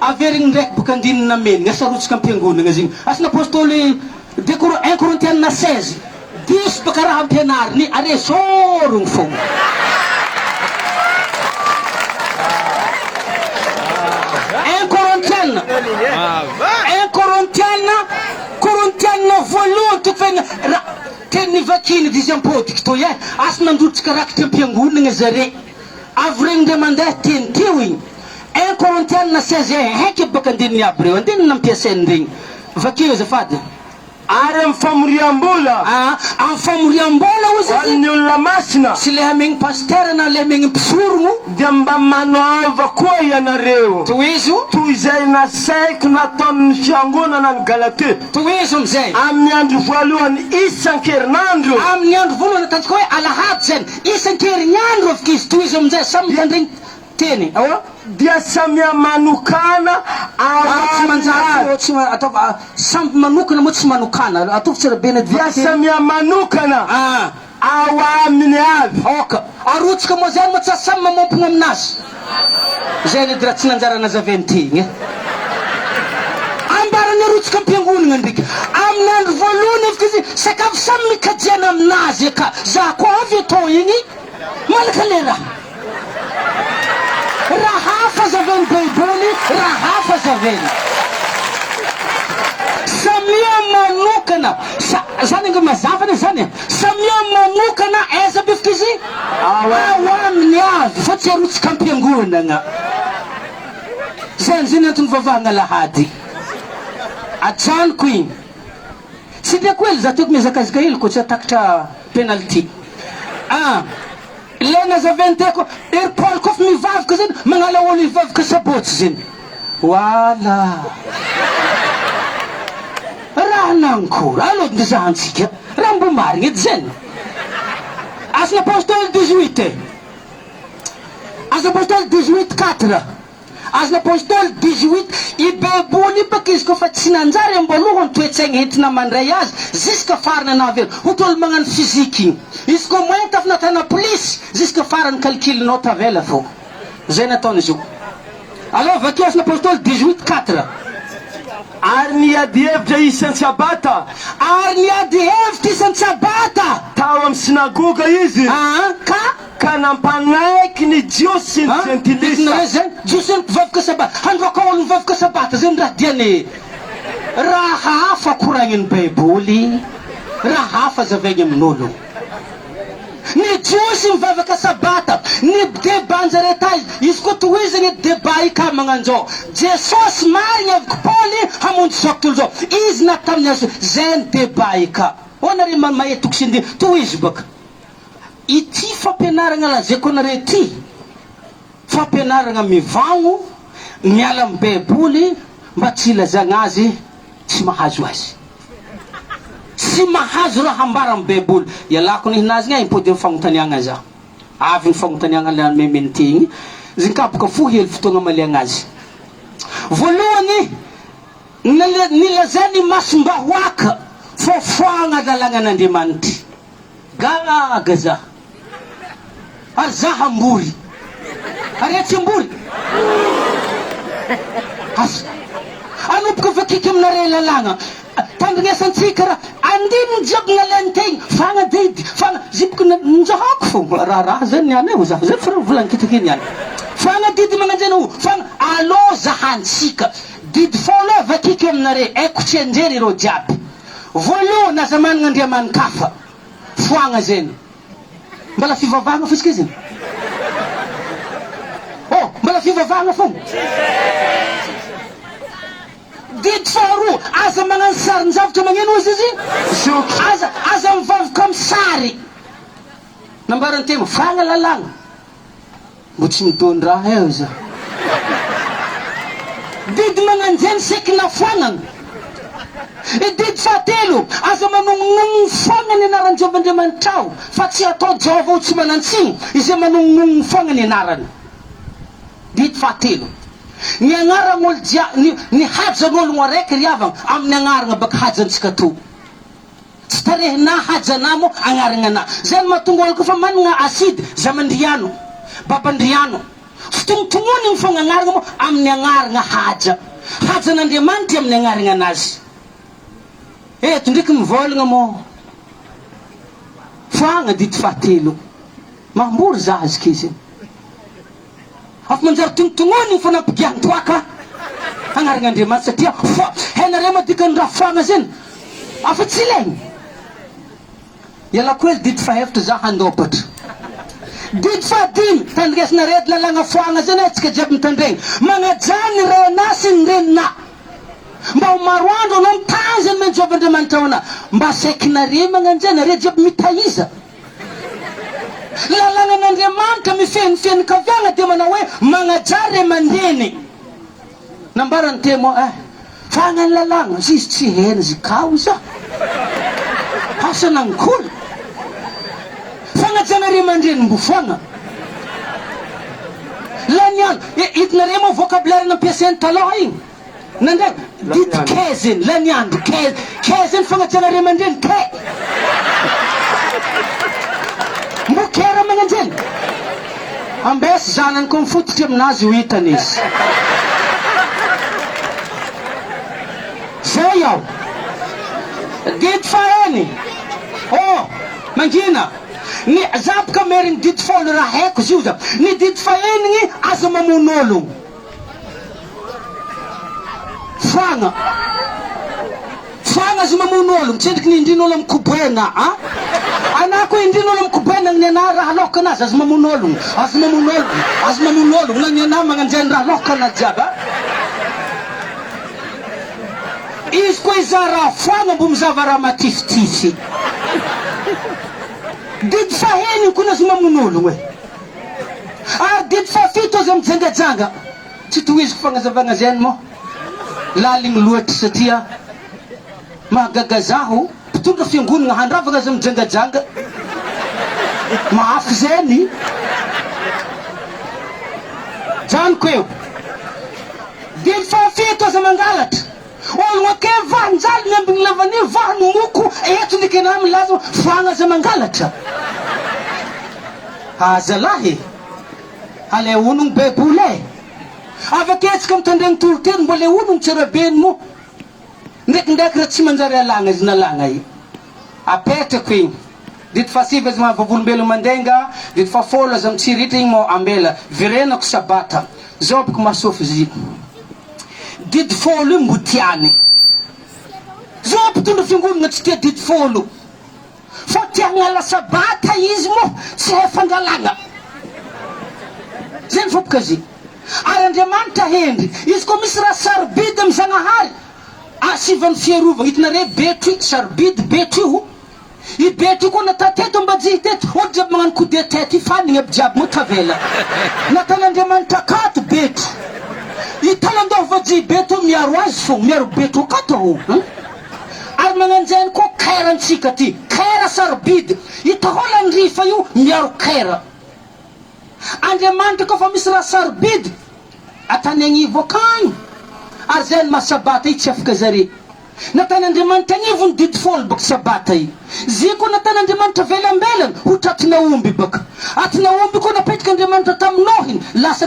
averigny ndraiky boka andininy namenigny asa arotsaka ampiangonana izy igny asina apôstôly de 1 Korintianina 16 diso baka raha ampianariny are sorogny fogna Korintianina voalohany tokony teny vakiny dizy ampodiky toy asa nandrotsika rakitra ampiangonana zare avy regny ndray mandeha teny teo igny 1 Korintianina 16 haiky baka andininy aby reo andininy nampiasainy regny vakeo azafady ary amin'ny famoriam-bola amin'ny famoriam-bola ozy ny olona masina sy le hamegny pasteur na le hamegny mpisorogno dia mba manaova koa ianareo toizo toy izay nasaiko nataon'ny fiangonana ny Galate toizo amizay amin'ny andro voalohany isan-kerinandro amin'ny andro voalohany atantsika hoe alahady zany isan-kerignandro avika izy toizo amizay samy mandregny teny aoa dia samia manokana tsy manjary tsy atao samby manokana moa tsy manokana ataovy tsara be dia samia manokana ao aminy avy oka arotsika moa zany moa tsy samy mamompogna aminazy zay ny raha tsy nanjara nazaveny tegny ambarany arotsika ampiangonana ndriky amin'ny andro voalohany avika izy sakafo samy mikajiana aminazy aka za koa avy atao igny malaka le raha hafa zaveny baiboly, raha hafa zaveny. Samia manokana zany nga mazavana zany samia manokana aiza befika izy ao aminy avy fa tsy arotsika am-piangonana zany antony vavahana lahady atranoko igny tsy tiako ely za tiako mihazakazaka ely ko tsy atakatra penalty le nazaveny teko ery Paul kofa mivavaka zany magnala olo hivavaka sabotsy zany wala raha nankory aloha ndizahantsika raha mbo marigny edy zany As l'apostole 18 As l'apostole 18:4 As l'apostole 18 i baiboly baka izy kofa tsy nanjary amboalohany toetsaigny entina mandray azy jusqu'à farany anavely hotolo magnano physique igny izy ko moenta avy natana police jusqu'à farany calculinao tavela fo zay nataony izy io alors vakeo As l'apostole 18:4 ary niady hevitra isan'ny sabata ary niady hevitra isan'ny sabata tao amin'ny sinagoga izy ka nampanaiky ny jiosy sy ny gentilisa zany jiosy ny mpivavaka sabata handroaka olo mivavaka sabata zay ny raha diany raha hafa koragniny baiboly raha hafa zavaigny amin'olo ny jiosy mivavaka sabata ny debanjareta izy koa tohizagny débat ika magnanjao jesosy marigny aviko Paoly hamonjy zao tontolo zao izy natamin'ny azy zay ny débat ika onare mahetoko sindi tohizy baka ity fampianaragna lazeko anare ty fampianaragna mivagno miala amin'ny baiboly mba tsy ilazagna azy tsy mahazo azy tsy mahazo raha ambara amin'ny baiboly ialako nihinazy gny impody amin'ny fagnontaniagna za avy ny fagnontaniagna le mementi igny zinkapoka fo hely fotoagna maliagna azy voalohany nilazany masombahoaka fofoagna lalàgnan'Andriamanitry gaga za ary za hambory ary tsy hambory anomboka vakiky aminare lalàgna tandrignesantsika raha andiny jiaby gnalaintegna fagnadidy zipoka njahako fo raha zany niany eo za zay volagnikitika iny niany fagnadidy magnanjana o alo zahantsika didy folo vakiky aminare aiko tsy anjery ireo jiaby voalohany aza managna Andriamanikafa foagna zany mbala fivavahana fosika izy mbala fivavahana fo didy faharoa aza magnano sarin-javatra magneno izy izy aza mivavaka amin'ny sary nambarany tema fagna lalàgna mbo tsy mitony raha eo za didy magnanjany seky nafoagnana didy fahatelo aza manononogno foagna ny anarany Jehovandriamanitra ao fa tsy atao Jehova ho tsy manantsigny izay manononogno foagna ny anarany didy fahatelo ny agnaran'olo ny hajan'ologno araiky riavagna amin'ny agnaragna baka hajantsika to tsy tarehina hajanamo agnaragna ana zany mahatonga olo kofa managna aside zamandriano babandriano fitongotongony ny fogna agnaragna mo amin'ny agnaragna hajan'Andriamanitra amin'ny agnaragna anazy eto ndraiky mivolagna mo foagna didy fahatelo mambory za aziky izy afa manjary tongotongony fa nampigiahany toaka agnaragna Andriamanitra satria hainare madikany raha foagna zany afa tsy ilaigny ialako ely didy fahefatra za handopatra didy fahadimy tandrigesinare lalàgna foagna zany atsika jiaby mitandregny magnajany rena sy ny renina mba ho maro andro anao mitanjany me Jehovandriamanitra ao mba saikinare magnanjany are jiaby mitaiza lalàgnan'Andriamanitra mifenifeny kaviagna dia manao hoe magnajary mandeny nambarany temo fagnany lalàgna izy tsy hena zikao za hasanankory fagnajanare mandreny mbo foagna laniano hitinare moa vocabulaire nampiasainy taloha igny nandray didy kezeny laniandro kezeny fagnajanare mandreny mbo kera magnanjeny ambesy zanany ko mifototry aminazy ho hitany izy zay aho didy faheny mangina Ni zap ka meron dit folo raha haiko izy io zap. Ny dit fahenigny azo mamono Fagna azo mamono ologno. Tsendriky ny indrin'olo amin'ny koboena anako indrin'olo amin'ny koboena ny ana raha loka anazy azo mamono ologno. Azo mamono ologno na ny ana magnanjany raha loka anazy jiaby izy koa iza raha fagna mbo mizava raha matifitify. Didy fahenigny koa nazo mamono ologno ary didy fafito azy mijangajanga tsy tohiziko fagnazavagna zany mo laligny loatra satria mahagaga zaho mpitondra fiangonana handravagna azy mijangajanga mahafy zany janiko eo. Didy fafito azy mangalatra ologno ake vahanjaly miambigny lavany vahany moko eto ndriky ana milaza fagna azy mangalatra. Zalahy ale onogno bebole avaketsika mitandregny toroteny mbo le onogno tsy rabeny mo ndraikindraiky raha tsy manjary alagna izy nalagna i apetrako igny. Dito fasivy azy mahavavolombelo mandenga dito fafolo azy amitsiritra igny mo ambela virenako sabata zobiko masofy izy dito folo io mbo tiany zao mpitondra fiangonana tsy tia dito folo fa tia hagnala sabata izy mo tsy hay fangalagna zay fopoka azy. Ary Andriamanitra hendry izy koa misy raha sarobidy amy Zagnahary asivany fiarovana hitinare betry sarobidy betry io i betry koa nata teto mbajihy teto olo jiaby magnano kode teto ifanigny aby jiaby mo tavela natan'Andriamanitra akato betry italandoha vajihy betry miaro azy fo miaro betry akato ary magnanjany koa kairantsika ty kaira sarobidy itahola ny rifa io miaro kaira. Andriamanitra koa fa misy raha sarobidy atany agnivo akagny ary zay ny mahasabata i tsy afaka zare. Natan'Andriamanitra agnivo ny dito folo baka sabata i zy koa natan'Andriamanitra velambelany hotratina omby baka atina omby koa napetraka Andriamanitra tamin'Nohiny lasa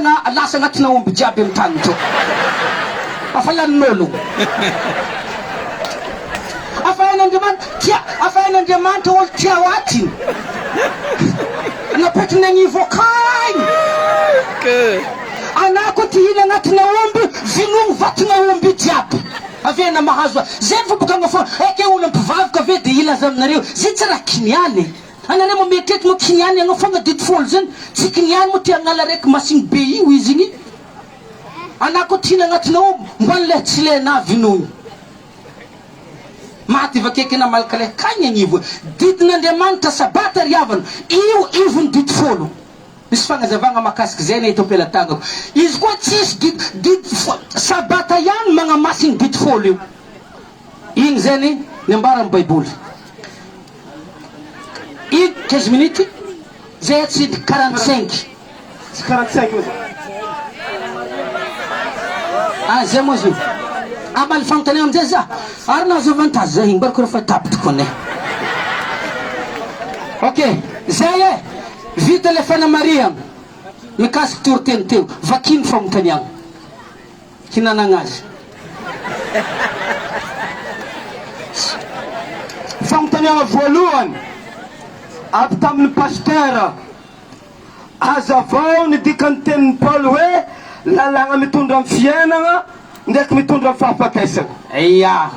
agnatina omby jiaby amy tany to afalanin'olo afahan'Andriamanitra olo tia ho atiny napetrany agnivo akagny anako ty hina agnatina omby vinogny vatagna omby jiaby avena mahazo zay fobokagna fo eke olo ampivavaka ave de ilaza aminareo zay tsy raha kiniany anareo mametrety mo kiniany agna fogna dito folo zany tsy kiniany mo ty agnala raiky masigny be io izy igny anako ty hina agnatina omby mbo an'le tsy lena vinogny maty vakaiky na malaka le kagny agnivo didin'Andriamanitra sabata riavana io ivony dito folo misy fagnazavagna makasiky zay na ito ampelatagako izy koa tsisy dito sabata ihany magnamasiny dito folo io igny zany ny ambara amy baiboly io 15 minutes zay tsy 45 Tsy 45 moa zay moa zio amaly fanontania amizay za ary nazo avantage za igny barako refa tapitiko ane ok zay vita le fanamariagna mikasiky toroteny teo vakino famontaniagna hinanagna azy famontaniagna voalohany avy tamin'ny pasteur hazavao ny dikany tenin'ny Paul hoe lalagna mitondra amy fiainagna ndraiky mitondra fahafatesana ia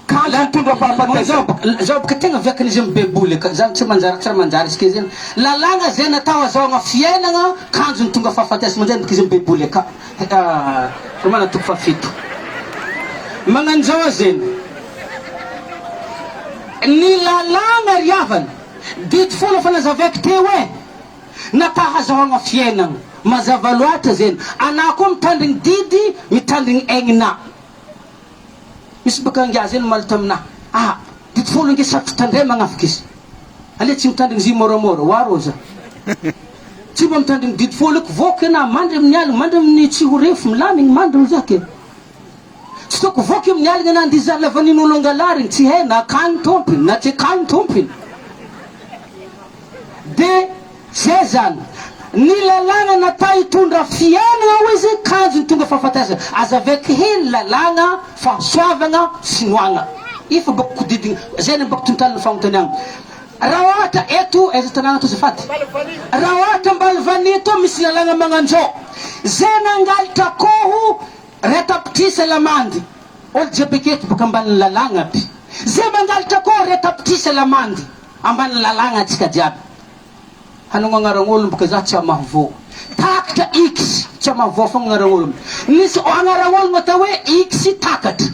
kanjo mitondra fahafatesana zao baka tegna viakany izy amy beboly ka zany tsy raha manjary izy ke zany lalagna zay natao azahoagna fiainagna kanjo ny tonga fahafatesana manjary baka izy amy beboly ka romana toko fafito magnanjao zany ny lalagna riavana dito folo fa nazavaky teo natao azahoagna fiainagna mazava loatra zany ana koa mitandrigny didy mitandrigny aignina misy baka ngia zany maly tamina dito folo nge sarotry tandray magnafiky izy ale tsy mitandrigny zy moramora waroza tsy mba mitandrigny dito folo ko voky ana mandry amin'ny aligny mandry amin'ny tsy ho refo milamigny mandry zake tsy toko voky amin'ny aligny ana andiza lavanin'olo angalarigny tsy hay na akagny tompiny na tsy akagny tompiny de zay zany ny lalagna natao hitondra fiainagna ho izy kanjo ny tonga fahafatesana azaveky hely lalagna fahasoavagna sinoagna ifa bako kodidigny zay ny bako tontaliny famontaniagna raha ohatra eto aiza tanàna to zafady raha ohatra Mbalvany eto misy lalagna magnanzao zay nangalitra akoho retapitrisa lamandy olo jiaby aketo boka ambany lalagna aby zay mangalitra akoho retapitrisa lamandy ambany lalagna atsika jiaby hanao agnaran'olo boka za tsy amahvo takatra x tsy amahvo fogna agnaran'olo nisy agnaran'olo atao hoe x takatra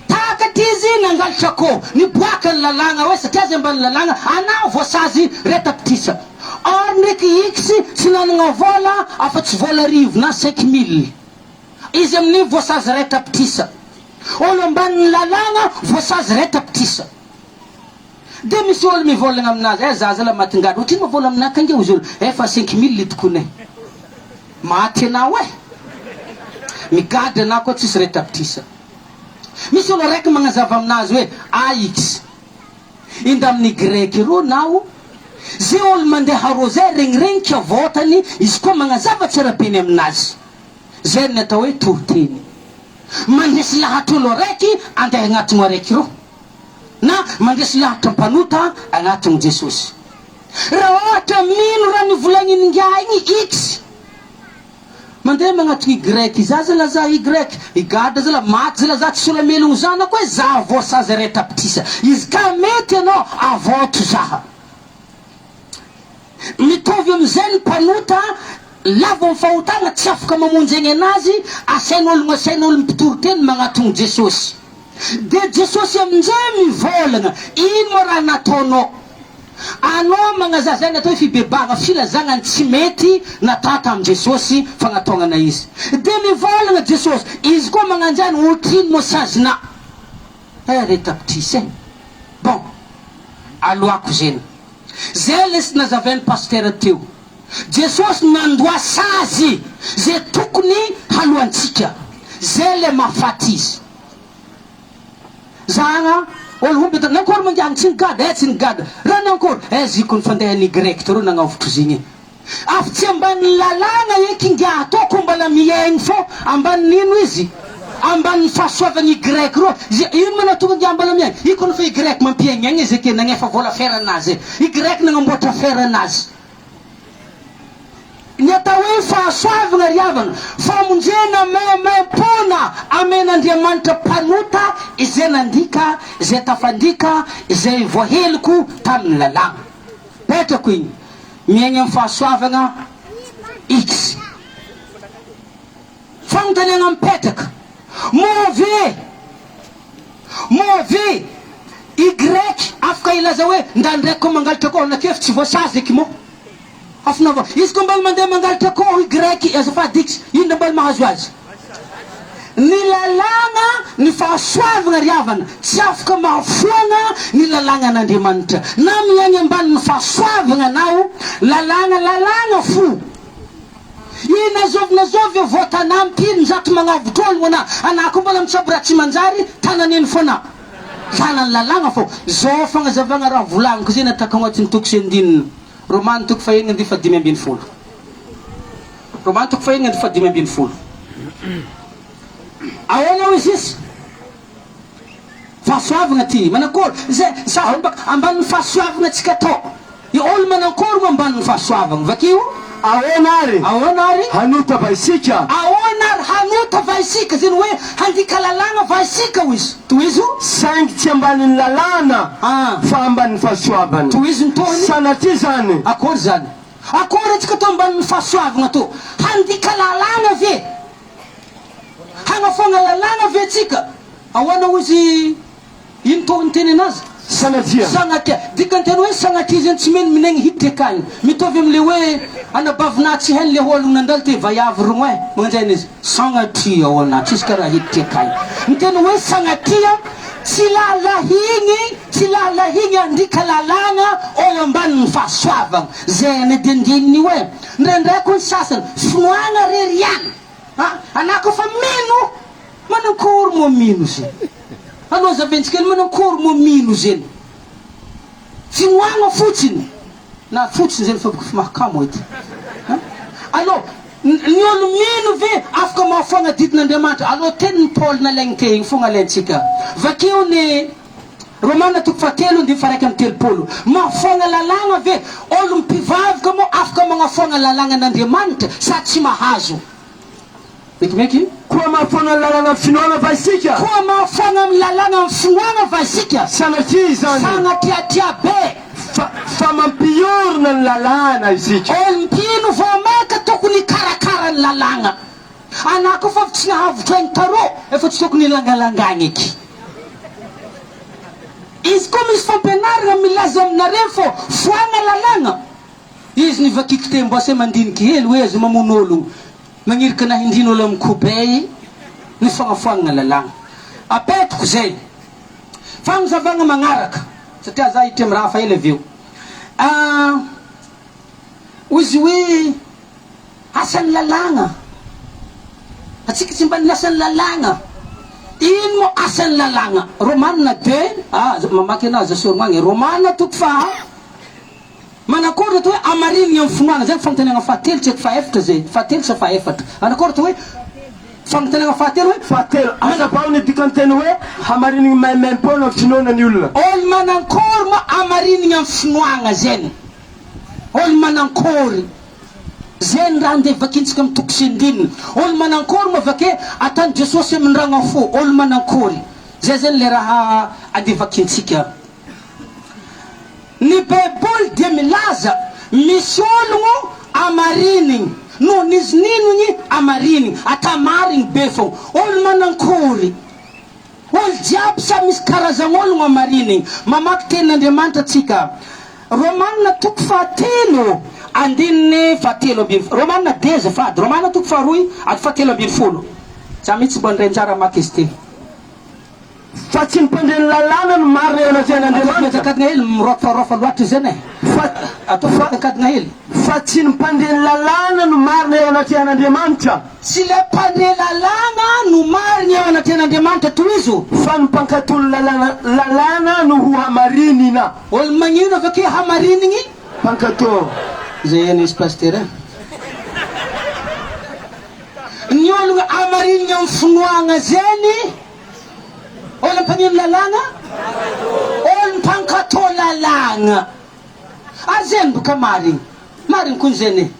takatra izy nangalitra akoho niboaka ny lalagna hoe satria azy ambany lalagna anao voasazy retapitrisa or ndraiky x tsy nanagna vola afa-tsy vola rivo na 5000 izy amin'ny voasazy retapitrisa olo ambany lalagna voasazy retapitrisa de misy olo mivolagna aminazy zaza la matingady otrino mavola aminaka ange izy olo efa 5000 litokone maty anao migady anao koa tsisy retapitrisa misy olo raiky magnazava aminazy hoe ax inda amin'ny grek ro nao zay olo mandeha ro zay regniregnitra votany izy koa magnazava tsarabeny aminazy zay ny atao hoe toriteny mandresy lahatra olo raiky andeha agnatiny araiky ro na mandresy lahatra mpanota agnatiny Jesosy raha ohatra mino raha nivolagniny ngia igny x mandeha magnatiny grek izaza la za i grek igada za la maty za la za tsy sola melogno zanako hoe za voasazy retapitrisa izy ka mety anao avoto zaha mitovy amizay ny mpanota lavo amin'ny fahotana tsy afaka mamonjegny anazy asain'olo mpitoroteny magnatony Jesosy de Jesosy aminjay mivolagna ino mo raha nataonao anao magnazazay natao fibebagna filazagna ny tsy mety natata am Jesosy fagnataognana izy de mivolagna Jesosy izy koa magnanjany otrino mo sazina retapitrisa bon aloako zeny zay lesy nazavain'ny pasteur teo Jesosy nandoa sazy zay tokony haloantsika zay le mahafaty izy zagna olo homby nankory mangiany tsy nigada tsy nigada raha nankory zikony fandehany grek to ro nagnavotro zigny afy tsy ambany lalagna eky ngia ataoko mbala miaigny fo ambany nino izy ambany fahasoavany grek ro ino mana tonga ngia mbala miaigny ikono fa i grek mampiaigny agny izy ake nagnefa vola feranazy i grek nagnamboatra feranazy ny atao hoe fahasoavagna riavana famonjena maimaim-pona amen'Andriamanitra mpanota izay nandika izay tafandika izay voaheliko tamin'ny lalagna petrako igny miaigny amin'ny fahasoavagna x fanontaniagna mipetraka move i grek afaka ilaza hoe ndandraiky koa mangalitra koa nakefy tsy voasazy eky mo afinava izy koa mbala mandeha mangalitra koa i grek azafady x ino mbala mahazo azy ny lalagna ny fahasoavagna riavana tsy afaka mahafoana ny lalagna an'Andriamanitra na miaigny ambany ny fahasoavagna anao lalagna fo nazovy voatanampiny zato magnavotr'ologno anako mbala mitsabo raha tsy manjary tananeny fona tanany lalagna fo zao fagnazavagna raha volagniko zay nataka agnatin'ny toko sy andinina Romano toko fahenina andiny fa 5:20 Romano toko fahenina andiny fa 5:20 ahoana izy izy fahasoavagna ty manakory zay ambanin'ny fahasoavagna tsika atao i olo manakory mo ambanin'ny fahasoavagna vakio ahoana ary hanota vaisika ahoana hanota vaisika zany hoe handika lalagna vaisika izy toizo saingy tsy ambanin'ny lalàna fa ambanin'ny fahasoavana toizo nitony sanatria zany akory atsika to ambanin'ny fahasoavagna to handika lalagna ve hagnafoana lalagna ve tsika ahoana izy ino to ny teny anazy sanatia dikanteny hoe sanatia zany tsy meny minegny hiditra akagny mitovy amle hoe anabavina tsy hainy le ologno nandalo te vaiavy rogno magnanjany izy sanatia ahoana tsisy karaha hiditra akagny miteny hoe sanatia tsy lalahigny andika lalagna olo ambanin'ny fahasoavagna zay anadendininy hoe ndraindraiky ny sasany finoagna reriana anako fa mino manankory mo mino zay aloha zaventsika eny manankory mo mino zeny finoagna fotsiny na fotsiny zany fa mahakamo ety aloha ny olo mino ve afaka mahafoagna didin'Andriamanitra aloha tenin'ny Paul nalaigny te igny fogna alaintsika vakeo ny Romana toko fahatelo dia faraiky amin'ny telopolo. Mahafoana lalàna ve olo mpivavaka mo afaka magnafoana lalàna n'Andriamanitra sa tsy mahazo? Mekimeky? Koa mahafoana lalàna finoana va isika? Koa mahafoana amin'ny lalàna amin'ny finoana va isika? Sanatria zany. Sanatiatia be. Fa mampiorona ny lalàna isika. Olo mpino vao maka tokony hikarakara ny lalàna. Anako fa tsy nahavitra ny tarô efa tsy tokony langalangana eky. Izy koa misy fampianarana milaza aminareo fô foana lalàna. Izy nivakiky tembo ase mandiniky hely hoe azo mamono olo magnirika nahindrin'olo amin'ny koubey ny fagnafoanana lalàna. Apetiko zay. Fagnazavana magnaraka satria za hitra amin'ny raha fa ela avy eo. Ozy hoe asan'ny lalàna. Atsika tsy mba nilasan'ny lalàna. Ino mo asan'ny lalàna? Romanina 2 mamaky anazy asoromagny. Romanina toko fa manakory hoe amarininy amin'ny finoana zay fanontaniana fahatelo tsy haiko faefatra zay fahatelo sa faefatra. Anakory hoe fanontaniana fahatelo hoe fahatelo. Azabao ny dikany teny hoe hamarininy maimaimpona amin'ny finoana ny olona. Olo manankory mo amarininy amin'ny finoana zany. Olo manankory zay raha ndeha vakintsika amin'ny toko sendinina. Olo manankory mo vake ataony Jesosy amin'ny ragna fo. Olo manankory zay zany le raha andeha vakintsika. Ny Baiboly dia milaza misy ologno amarininy no nizy ninony amarininy atamariny be fô. Olo manankory olo jiaby sa misy karazan'ologno amarininy. Mamaky tenin'Andriamanitra tsika Romanina toko fahatelo andininy fahatelo ambin'ny Romanina 2 fady Romanina toko faharoy ady fahatelo ambin'ny folo. Za mihitsy mbo ndrenjara maky izy ty. Fa tsy nipandreny lalàna no marina anazen'Andriamanitra. Miazakadina hely mirofarofa loatra zany e. Atao fatakadina hely. Fa tsy nipandreny lalàna no marina eo anatrian'Andriamanitra. Tsy le mpandre lalàna no marina eo anatrian'Andriamanitra toy izo. Fa nimpankatolo lalàna no ho hamarinina. Olo magnino avake hamarininy? Mpankatolo. Zay any izy pasteur e. Ny ologno amarininy amin'ny finoana zany olo mpagnino lalàna? Olo mpankatô lalàna. Azeny boka mariny. Mariny koa zany.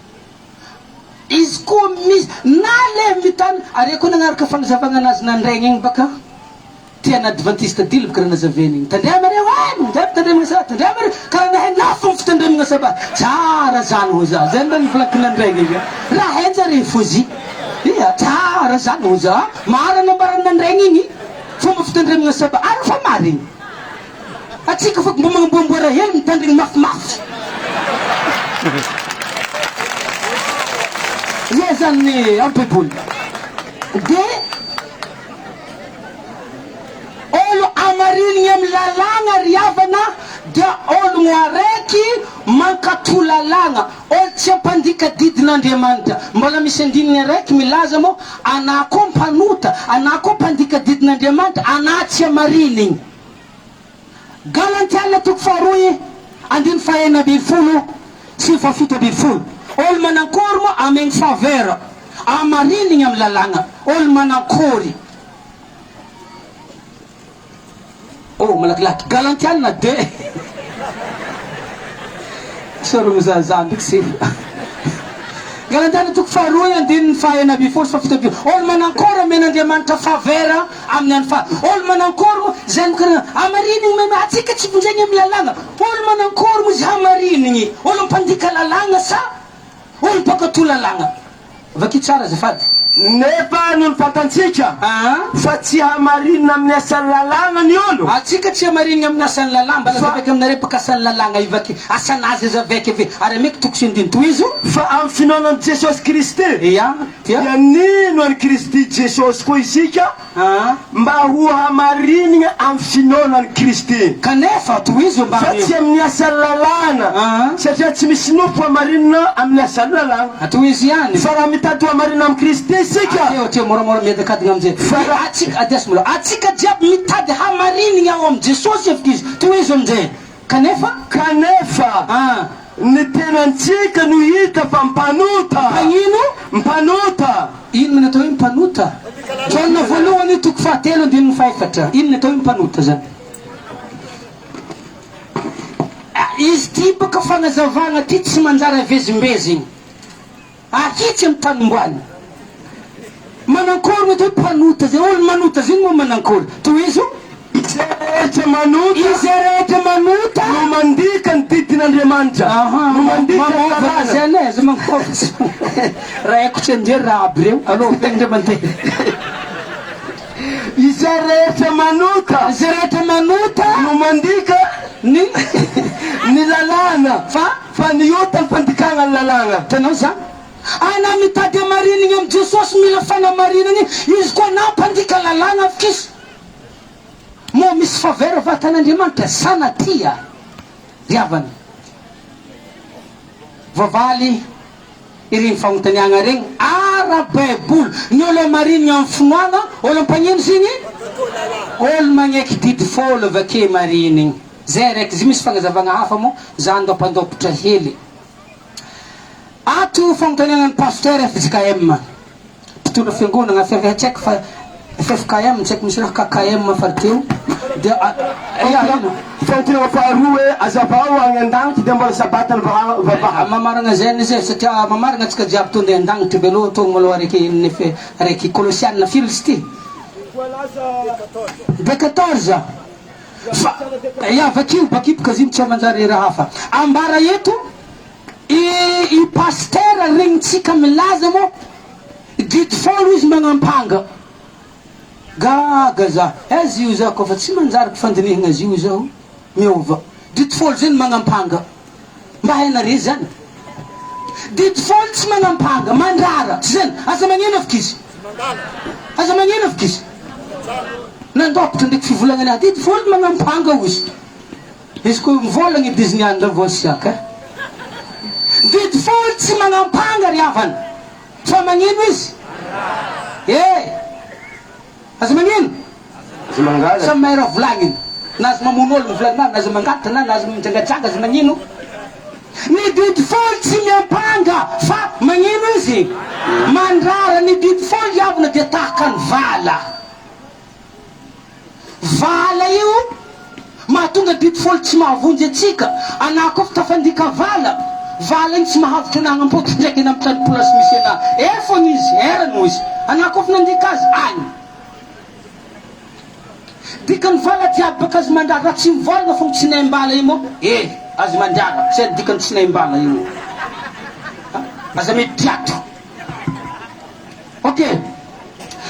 Izy koa misy na le mitany are koa nagnaraka fagnazavana anazy nandraigna igny baka tiana adventiste dily baka raha nazaveny igny. Tandriamareo tandriamana sabat tandriamareo karaha nahay lafo ny fitandriamana sabat. Tsara zany ho za. Zay ndray nivolaky nandraigna igny. Raha henjare fozy. Ia tsara zany ho za. Marana ambarana nandraigna igny. Fomba fitandriamana sabat. Ary fa mariny. Atsika fa mbo magnamboamboara hely mitandrigny mafimafy. Zay zany amin'ny Baiboly. De olo amarininy amin'ny lalàna riavana dia ologno araiky mankatò lalàna. Olo tsy ampandika didin'Andriamanitra. Mbola misy andininy araiky milaza mo anà koa mpanota, anà koa mpandika didin'Andriamanitra, anà tsy amarininy. Galantiana toko faharoy andiny fahaenina ambin'ny folo sy fahafito ambin'ny folo. Olo manankory mo amegny faveur amarininy amin'ny lalàna. Olo manankory. Oh malakilaky Galantiana 2 soro mizahazaha ndraiky se. Galantiana toko faharoy andininy fahaenina ambin'ny folo sy fahafito ambin'ny folo. Olo manankory amen'Andriamanitra faveur amin'ny any fa. Olo manankory mo zay mikara amarininy meme atsika tsy vonjegny amin'ny lalàna. Olo manankory mo zay amarininy. Olo mpandika lalàna sa olo mpakatò lalàna. Vaky tsara azafady. Nefa no fantatsika fa tsy hamarinina amin'ny asan'ny lalàna ny olo. Atsika tsy hamarinina amin'ny asan'ny lalàna. Mbala zavaiky aminareo baka asan'ny lalàna ivaky asanazy zavaiky ave ary meky toko sendiny toy izo fa amin'ny finoanan'i Jesosy Kristy. Ia dia nino any Kristy Jesosy koa isika mba ho hamarinina amin'ny finoanan'i Kristy. Kanefa toy izo mba fa tsy amin'ny asan'ny lalàna satria tsy misy nofo hamarinina amin'ny asan'ny lalàna. Toy izy ihany. Fa raha mitady hamarina amin'ny Kristy isika. Teo moramora miadakadina amizay. Atsika adesimola. Atsika jiaby mitady hamarinina ao amin'ny Jesosy efiky izy. Toy izy amizay. Kanefa ny tenantsika no hita fa mpanota. Ino? Mpanota. Ino no atao hoe mpanota? Jona voalohany toko fahatelo andininy faefatra. Ino no atao hoe mpanota zany? izy ty baka fanazavagna ty tsy manjary avezimbezy igny ahitsy amy tanomboany manankory mety hoe mpanota zay olo manota ziny moa manankory to izo rehetra manota izy rehetra manota no mandika ny didin'Andriamanitra no mandika mamovazy anaizy mamovazy raikotry anjery raha aby reo aloha fendra mandeha izay rehetra manota izay rehetra manota no mandika ny ny lalàna fa niota ny fandikagna ny lalàna tanao za ana mitady amarinigny amy Jesosy mila fanamarinany izy koa nampandika lalàna afikisy mo misy favera vatan'Andriamanitra sanatia riavana vavaly ireny fagnontaniagna regny ara-baiboly ny olo amarinigny amy finoana olo ampagnino zigny olo magneky didy folo avake marinigny zay raiky zy misy fagnazavagna hafa mo za andopandopatra hely ato fagnontaniagna ny pasteur FJKM mpitondra fiangonana fiavihatsaiky fa FFKM tsaiky misy raha KKM fariteo de fagnontaniagna faharoa hoe azavao agny an-dagnitry de mbola sabatany vavaha mamaragna zany zay satria mamaragna atsika jiaby tonde an-dagnitry veloha togno maloha araiky Kolosianina firy izy ty de 14 fa vakio bakipaka ziny tsy manjary raha hafa ambara eto i pasteur regnitsika milaza mo didy folo izy magnampanga gaga za aizy io za kofa tsy manjary mpifandinihana azy io zao miova didy folo zany magnampanga mba hainare zany didy folo tsy magnampanga mandrara tsy zany aza magnino afikizy aza magnino afikizy nandopatra ndraiky fivolagnana didy folo magnampanga izy koa mivolagna Disneyland voasiaka didy folo tsy magnampanga riavana fa magnino izy aza magnino sa maira volagniny nazy mamono olo mivolagnina nazy mangata na nazy mijangadraga azy magnino ny didy folo tsy miampanga fa magnino izy mandrara ny didy folo iavana dia tahaka ny vala io mahatonga didy folo tsy mahavonjy atsika anah koa fa tafandika vala igny tsy mahavitra anah ampotry ndraiky eny amy tany plasy misy anah efony izy erano izy anah koa fa nandika azy agny dikany vala jiaby baka azy mandrara raha tsy mivolagna fogna tsy naimbala io mo azy mandrara tsy dikany tsy naimbala io aza mety diatro ok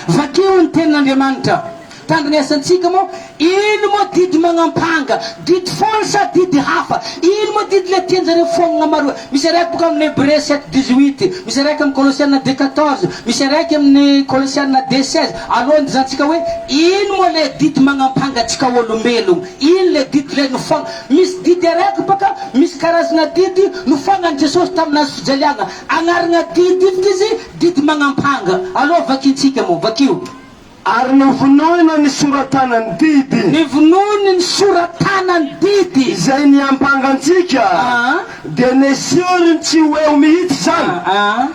vakeo ny tenin'Andriamanitra tandrinesantsika mo ino mo didy magnampanga didy folo sa didy hafa ino mo didy le tianjare fognana maroa misy araiky boka amin'ny Hébreu 7:18 misy araiky amin'ny Kolosianina 2:14 misy araiky amin'ny Kolosianina 2:16 alôny zantsika hoe ino mo le didy magnampanga atsika olombelogno ino le didy le nofagna misy didy araiky baka misy karazana didy nofagnany Jesosy taminazy fijaliagna agnarana didy izy didy magnampanga aloha vakintsika mo vakio ary novonoina ny soratanany didy ny vonoiny ny soratanany didy zay niampangantsika de nesiony tsy hoeo mihitsy zany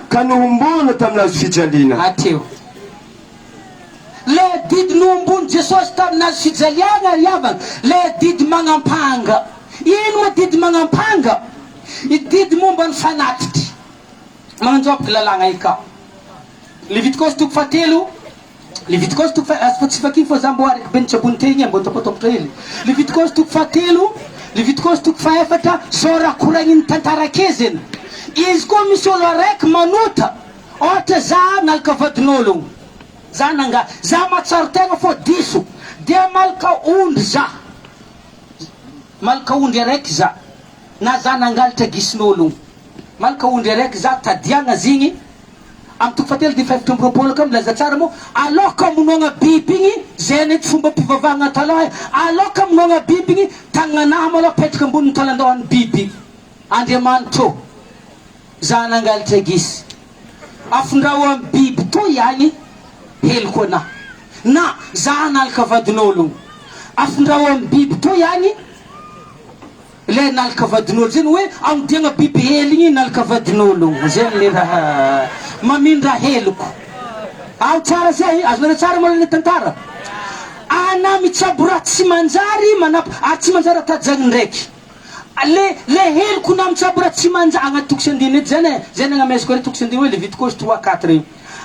ka nohombona taminazy fijaliana ateo le didy nohombony Jesosy taminazy fijaliana riavana le didy magnampanga ino mo didy magnampanga i didy momba ny fanatitry magnanjopaka lalagna ika Levitikosy toko fahatelo Levitikosy toko tsy fakiny fa zambo ariky be nitsabony tegny mbo topatopatra hely Levitikosy toko fahatelo Levitikosy toko fahaefatra zao raha koragniny tantarakezeny izy koa misy olo araiky manota ohatra za nalaka vadin'olo za nanga za matsaro tegna fô diso dia malaka ondry za malaka ondry araiky za na za nangalatra gisin'olo malaka ondry araiky za tadiagna zigny amy toko fahatelo de faefatra amby roapolo ka milaza tsara mo aloka monoagna biby igny zay nety fomba mpivavahagna taloha aloka monoagna biby igny tagnanahy maloha petraka amboniny talandohan'ny biby Andriamanitro za nangalatra gisy afondraho amy biby to ihany heliko anahy na za nalaka vadin'olo afondraho amy biby to ihany le nalaka vadin'olo zany hoe amodiagna biby hely igny nalaka vadin'olo zany le raha mamindra heliko ao tsara zay azonare tsara maloha le tantara ana mitsabo raha tsy manjary manapy tsy manjary atajagny ndraiky le heloko namitsabora tsy manja agnaty tokosandiny ety zany zay nagnameziko re tokosandiny hoe le vitikosy 3-4 io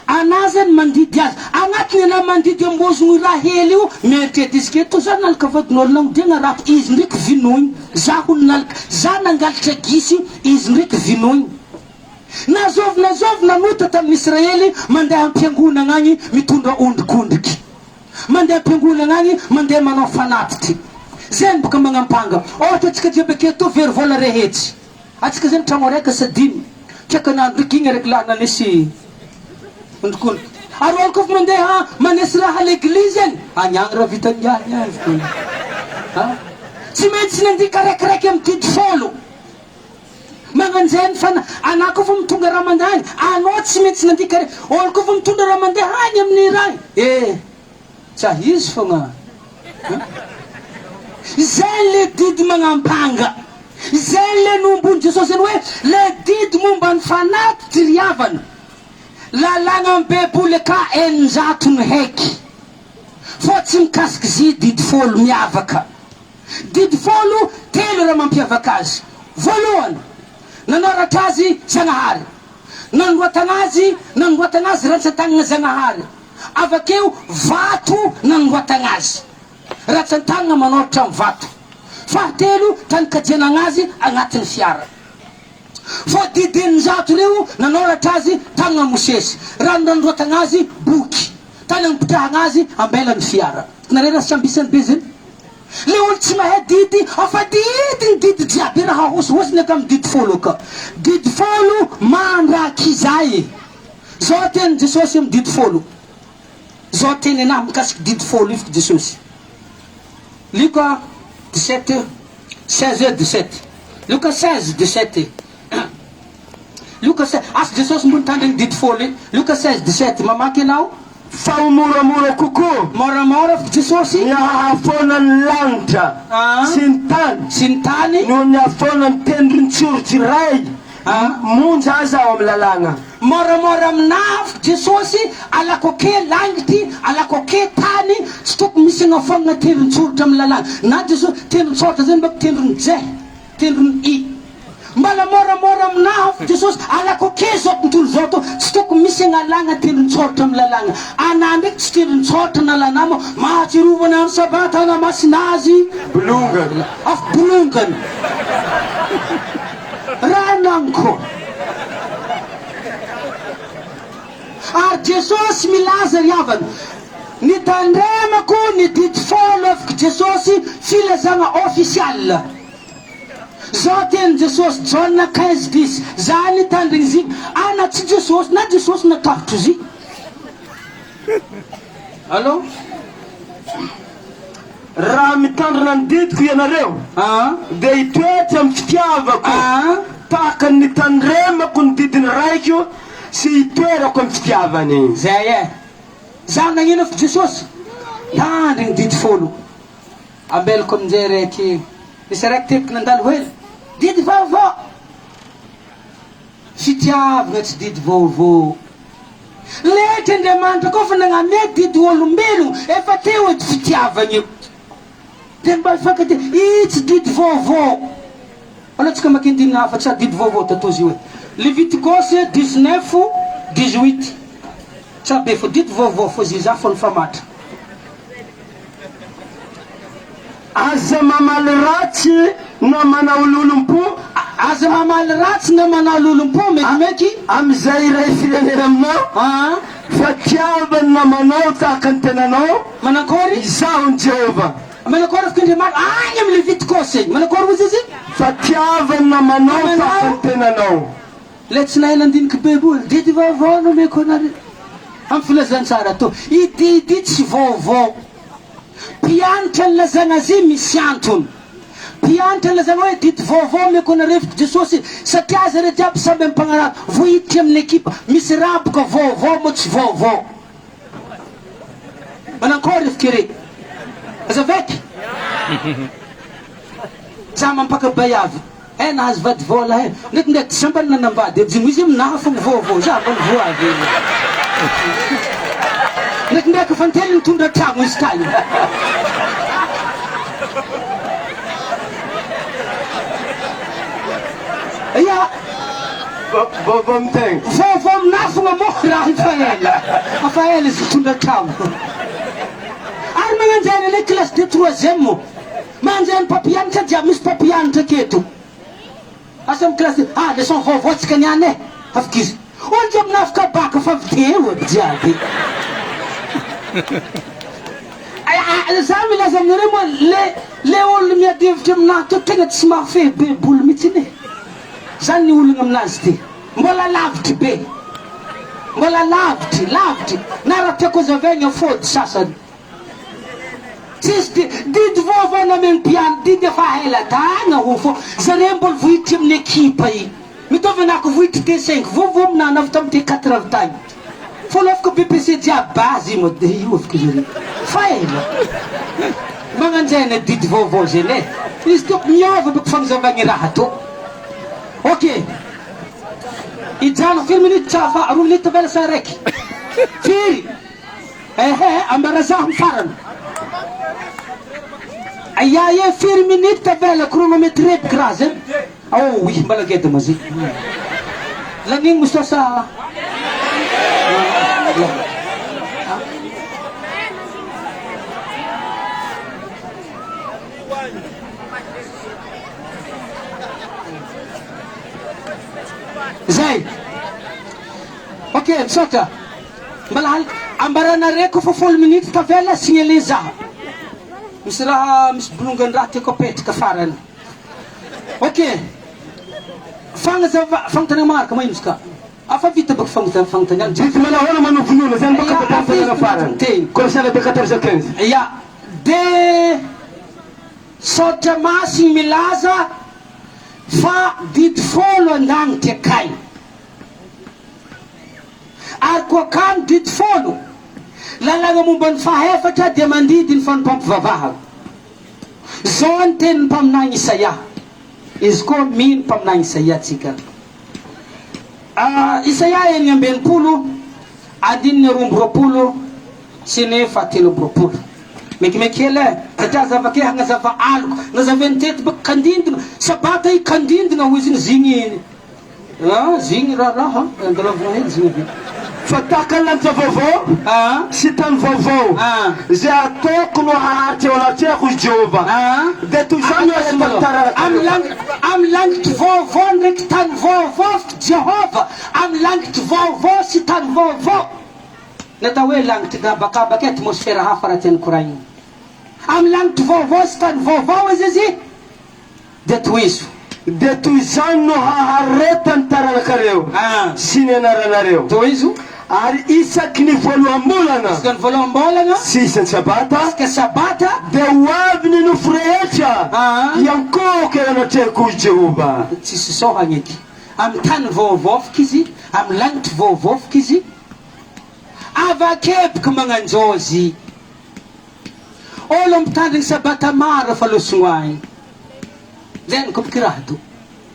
ana zany mandidy azy agnatiny ana mandidy ambozogny raha hely io mieritrety izy ke to za nalaka vadin'olo nagnodiagna raha izy ndraiky vinoigny za hono nalaka za nangalatra gisy izy ndraiky vinoigny nazovy nanota tamin'ny Israely mandeha am-piangonana agny mitondra ondrikondriky mandeha am-piangonana agny mandeha manao fanatitry zay boka magnampanga ohatra atsika jiaby ake to very vola rehetry atsika zany tragno araiky sadimy kiakanandro ndraiky igny araiky lahy nanesy ondrikondriky ary olo kofa mandeha manesy raha l'église any agnagny raha vitaniany azy tsy maintsy nandika raikiraiky amy didy folo magnanjany fana ana kofa mitonga raha mandeha any anao tsy maintsy nandika raiky olo kofa mitondra raha mandeha any amin'ny raha tsa izy fogna zay le didy magnampanga zay le nombony Jesosy any hoe le didy momba ny fanatitry riavana lalagna amy bebole ka 900 haiky fô tsy mikasiky zy didy folo miavaka didy folo telo raha mampiavaka azy voalohany nanoratra azy Zagnahary nangoatana azy ratsan-tagnana Zagnahary avakeo vato nangoatana azy ratsan-tagnana manoratra amy vato fahatelo tanikajianana azy agnatin'ny fiara fô didin-jato reo nanoratra azy tagnana Mosesy raha nangoatana azy boky tany ampitrahana azy ambelan'ny fiara narena sambisany be zany le olo tsy mahay didy afa didiny didy jiaby raha hosihosiny aka amy didy folo ka didy folo mandraky zay zao teny Jesosy amy didy folo zao teny anahy mikasiky didy folo ifiky Jesosy Luka 16:17 Luka 16:17 Luka 16 asy Jesosy mbony tandriny didy folo Luka 16:17 mamaky anao fa moramora kokoa moramora Jesosy niahafona ny lanitra sy ny tany noho niahafona ny tendron-tsorotry ray monja aza ao amy lalagna moramora aminafy Jesosy alako ke langitry alako ke tany tsy tokony misy agnafonana tendron-tsorotry amy lalagna na Jesosy tendron-tsorotry zany mbako tendrony J tendrony I mbala moramora aminafy Jesosy alako ke zao tontolo zao to tsy tokony misy agnalagna tendron-tsorotry amy lalagna ana ndraiky tsy tendron-tsorotry nalanamo mahatsirovana amy sabata ana masinazy bolongany afo bolongany raha nanko ary Jesosy milaza riavana nitandremako ny didy folo afiky Jesosy filazagna official zao teny Jesosy John 15:10 za nitandrigny izy ana tsy Jesosy na Jesosy natahotro izy allo raha mitandrina ny didiko ianareo dia hitoetra amy fitiavako tahaka ny nitandremako ny didiny raiko sy hitoerako amy fitiavany zay za nagnino afiky Jesosy tandrigny didy folo ambelako aminjay raiky misy raiky tepiky nandalo hoe didy vaovao fitiavagna tsy didy vaovao letra Andriamanitra koa fa nagname didy olombelogno efa teo edy fitiavagna io teny mba ifankate i tsy didy vaovao aloha tsika makindiny hafa tsy didy vaovao tatozy hoe Levitikosy 19:18 tsy be fo didy vaovao fo zy za fo ny famatra aza mamaly ratsy na manao lolom-po aza mamaly ratsy na manao lolom-po mekimeky amizay ray firenena aminao fa tiavany na manao tahaka ny tenanao manakory izahony Jehova manakory afiky Andriamanitra agny amy Levitikosy igny manakory ozy izy fa tiavany na manao tahaka ny tenanao le tsy nahay nandiniky beboly didy vaovao no meko anare amy filazantsara to i didy tsy vaovao mpianatra ny lazana azy misy antony mpianatra ny lazana hoe didy vaovao meko anare fiky Jesosy satria azy re jiaby samby amy mpagnaraka vohitry amin'ny ekipa misy raboka vaovao mo tsy vaovao manakory afiky re azaveky za mampakabayavy nahazo vady vola ndraikindraiky sambany nanambady jino izy minaha fogna vaovao za mbany voavy ndraikindraiky fantely nitondra tragno izy tagny ia Vovô mitengo. vovô aminafagna mo raha ifaela afaela izy tonda tramo ary magnanjany ale classe de 3e manjany papianatra jiaby misy papianatra aketo asa amy classe leçon vovô tsika niany e afaka izy olo jiaby nafaka baka fa video aby jiaby za milaza aminareo moa le olo miadevitra aminahy to tegna tsy mahafehy bebolo mihitsy iny e zany ny ologna aminazy ty mbola lavitry be mbola lavitry na raha tiako azavegna fody sasany tsisy didy vovô namegny mpiano didy efa hela tagna ho fô zare mbola vohitry amin'ny ekipa i mitovy anako vohitry T5 vovô aminah navy tamy T4 avy tagny fô lo afaka BPC jiaby base mo de io afaka zare fa ela magnanjany didy vovô zany e izy toko miova bako fagnazavagny raha to ok ijano 5 minutes fa 2 minutes vela sa raiky firy ambara zaho mifarana aya 4 minutes vela chronomètre repiky raha zany oui mbala geda mazy lanigny misosa zay ok misaotra mbala ambaranare kofa 10 minutes tavela signale zaho misy raha misy bolongany raha tiako apetraka farany ok fagnotana marika ma ino izy ka afa vita baka fagnotaniana Didy manahona manovonono zany baka fagnotaniana farany commercial de 14h15 ia de sotra masy milaza fa didy folo andagnitry akay ary koa kamo didy folo lalagna momba ny fahefatra dia mandidy ny fanompampivavaha zao ny tenin'ny mpaminany Isaia izy koa mino mpaminany Isaia tsika Isaia 9 andininy 12 sy ny 17 mekimeky hely satria zavake hagnazava aloko nazaveny tety baka kandindina sabata i kandindina ho izy ny zigny raha andalavana hely zigny fa takalanta vovô sy tany vovô zay ataoko no haharitra eo anatrehako izy Jehova de tozany amy langitry vovô ndraiky tany vovô Jehova amy langitry vovô sy tany vovô natao hoe langitry gabakabaka atmosfera hafa raha tiany koraigny amy langitry vovô sy tany vovô izy izy de toizo de tozany no haharetany taranakareo sy ny anaranareo toizo ary isaky ny voalohambolana iska ny voalohambolana sy isan'ny sabata iska sabata de hoavy ny nofo rehetra iankoko anatrehako izy Jehova tsisy sao hagneky amy tany vovôfiky izy amy langitry vovôfiky izy avakebiky magnanjozy olo mitandriny sabata maro fa losognany zany kobiky raha to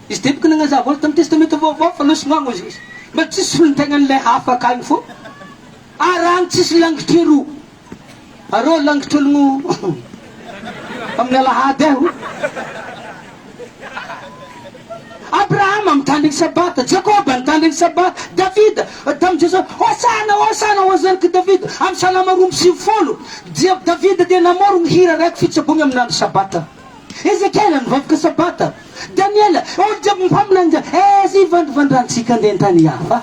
izy tebiky nagnazava olo tamy testamenta vovô fa losognany izy mba tsisy solontegnan'lay hafa akagny fô aragny tsisy langitry roa arô langitry ologno amin'ny alahady aho Abrahama mitandriny sabata Jakoba mitandriny sabata Davida tamy Jesosy hosana hozaniky Davida amy salama 20 Davida dia namorogny hira raiky fitsabogny amin'andro sabata Ezekiela nivavaka sabata Daniela olo jiaby mipaminanja zy vandrantsika andeha antany hafa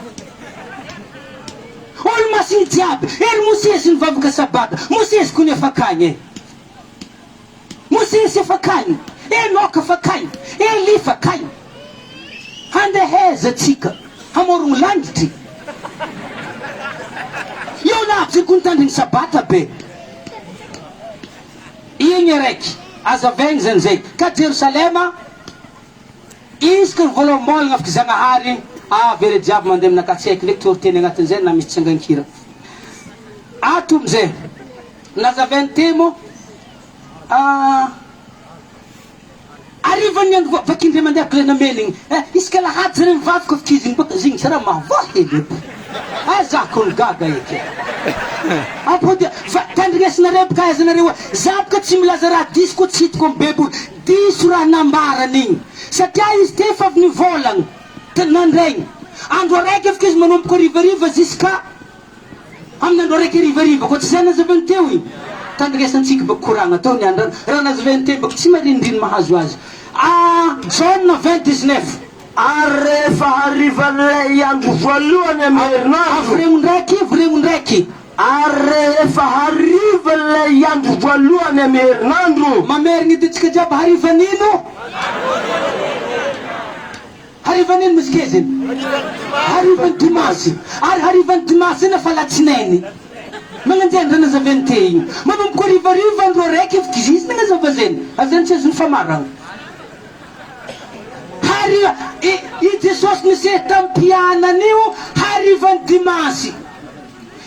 olo masigny jiaby ery Mosesy nivavaka sabata Mosesy kony efa akagny e Mosesy efa akagny Enoka efa akagny Eli efa akagny handeheza tsika hamorogny langitry io na aby zay ko nitandriny sabata be igny araiky azavegny zany zay ka Jerosalema isaka ny voalohambolagna afaka Zagnahary vere jiaby mandeha aminakatsaiky ndraiky toriteny agnatin'izay na misy tsangankira ato amizay nazaveny temo arivany andro vakindre mandeha kolena meligny isaka lahady zare mivavaka fikizigny baka zigny sara mahavoa hely azako ny gaga eky apody tandrignesinareo baka aizanareo za baka tsy milaza raha diso koa tsy hitako amy beboly diso raha nambaran'igny satria izy te efa avy nivolagna nandraigny andro araiky afaka izy manomboka rivariva ziska amin'ny andro araiky rivariva koa tsy zay nazavany teo igny tandrigesantsika baka koragna atao ny andro raha nazavany teo baka tsy marindriny mahazo azy jaune 29 ary rehefa harivan'ilay andro voalohany amin'ny herinandro volemo ndraiky ary rehefa harivan'ilay andro voalohany amin'ny herinandro mamerigny editsika jiaby harivanino harivanino misy ke zeny harivan'ny dimasy ary harivan'ny dimasy iny efa latsinainy magnanjeny raha nazavany te igny manomboka rivariva andro araiky efa izy nagnazava zeny avy zany tsy azony famaragna i Jesosy nisy tampianan'io harivan'ny dimasy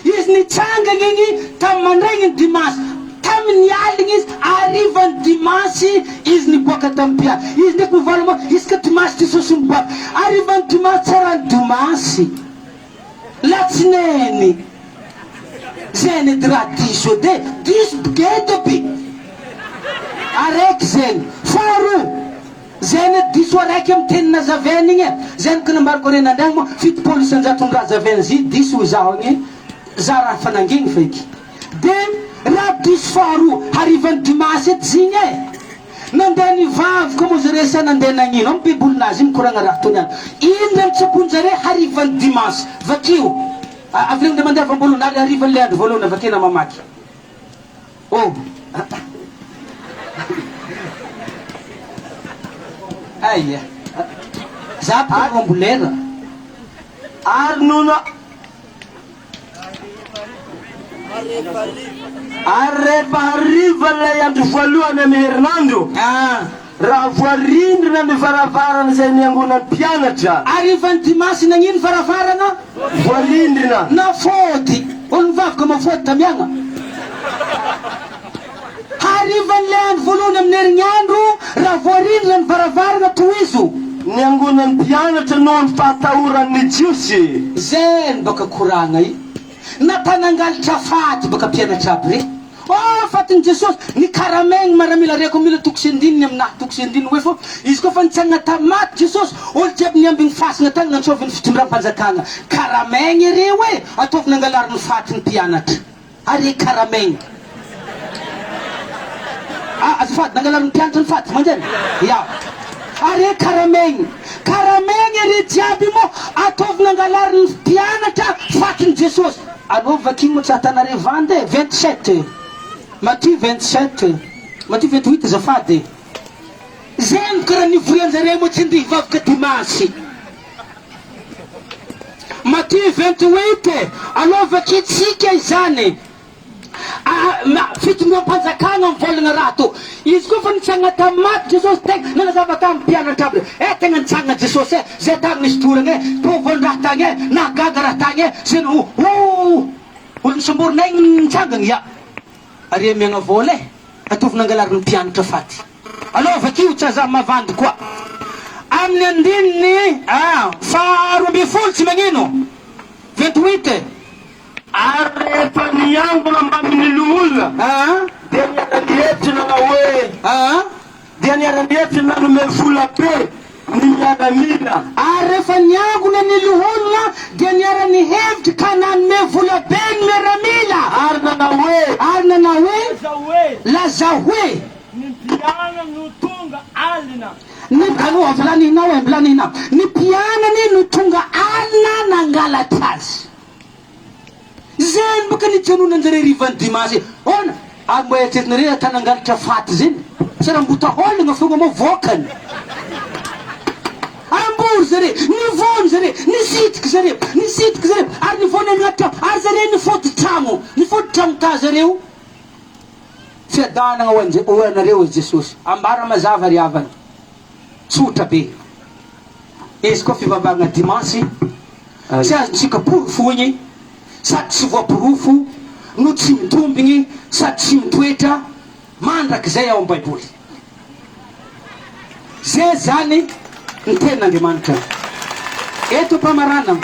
izy nitsangana igny tam mandraigny ny dimasy tamin'ny aligny izy harivan'ny dimasy izy niboaka tampiana izy ndraiky mivala moa izy ka dimasy Jesosy miboaka harivan'ny dimasy tsarany dimasy latsinainy zany edy raha diso de diso bigeda be araiky zany faharoa zany diso araiky amin'ny teny nazavany igny zany ka nambariko renandragny moa fitopolo isanjaton'ny raha zavany zy diso zaho igny za raha fananginy feky de raha diso faharoa harivan'ny dimasy ety zigny nandeha nivavy koa moa zare sa nandeha nagnino amin'ny bibolinazy iny koragna raha tony any iny ra mitsapony zare harivan'ny dimasy vakio aviregny mandeha avambolona ary harivan'le andro voalohany avakena mamaky aya za pavambolera ary nona ary rehefa harivan'ilay andro voalohany amin'ny herinandro raha voarindrina ny varavarana zay niangonan'ny mpianatra harivan'ny dimasy nagnino varavarana voarindrina na fody olo mivavaka mafody tamiagna harivan'le andro voalohany amin'ny herignandro raha voarindrina ny varavarana toizo niangonan'ny mpianatra noho ny fahatahoran'ny jiosy zany baka koragna i natanangalitra faty baka mpianatra aby re fatiny Jesosy ny karamegny maramila reko mila tokosy andininy aminahy tokosy andininy hoe fô izy koa fa nitsangana tamaty Jesosy olo jiaby niambiny fasina tagny nantsoviny fitondram-panjakana karamegny reo ataovy nangalariny fatiny mpianatra are karamegny azafady nangalariny mpianatra ny faty manjany ya are karamegny re jiaby mo ataovy nangalariny mpianatra fatiny Jesosy anao vakiny moa tsy atanare vandy 27 Matthieu 27 Matthieu 28 zafady zany karaha nivorianjare moa tsy andeha hivavaka dimasy Matthieu 28 alovaky tsika izany fitondram-panjakana mivolagna raha to izy koa fa nitsagna tamaty Jesosy tegna nanazava tamin'ny mpianatra aby tegna nitsagna Jesosy zay tagny nisy doragna tovony-draha tagny nagaga raha tagny zany olo nisamborinay nitsangana ya are miagna vola atovy nangalariny mpianatra faty alô vakio tsy aza mavandy koa amin'ny andininy faharoa amby folo tsy magnino 28 ary rehefa niangona mbamin'ny loholona dia niara-nihevitra nanao hoe dia niara-nihevitra nanome vola be ny miaramila ary rehefa niangona ny loholona dia niara-nihevitra ka nanome vola be ny miaramila ary nanao hoe laza hoe ny mpiana no tonga alina avalaninao ambalaninao ny mpianany no tonga alina nangalatra azy zany baka nijanonanjare rivan'ny dimasy ona ary mbo eritretinare atanangalatra faty zany tsy raha mbota holagna fogna moa vokany ambory zare nivony zare nisitiky zare ary nivony aminatra ary zare nifody trano ta zareo fiadanagna hoanareo Jesosy ambara mazava ry avany tsotra be izy koa fivavahagna dimasy tsy azontsika porofony sady tsy voaporofo no tsy mitombigny sady tsy mitoetra mandraky zay ao amin'ny baiboly zay zany ny tenin'Andriamanitra eto mpamarana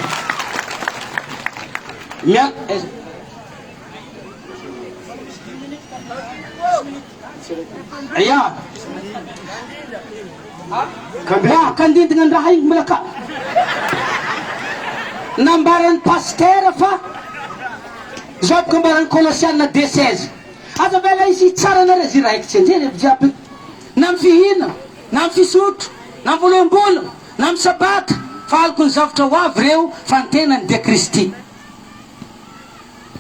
ya kandindigna ny raha igny mbola ka nambaran'ny pasteur fa zao boko ambaran'ny Kolosianina 2:16 aza vela izy tsara nare zy raikitsy anjely jiaby na amin'ny fihina na amin'ny fisotro na amin'ny volam-bolana na amin'ny sabata fa aliko ny zavatra ho avy reo fa ny tenany dia Kristy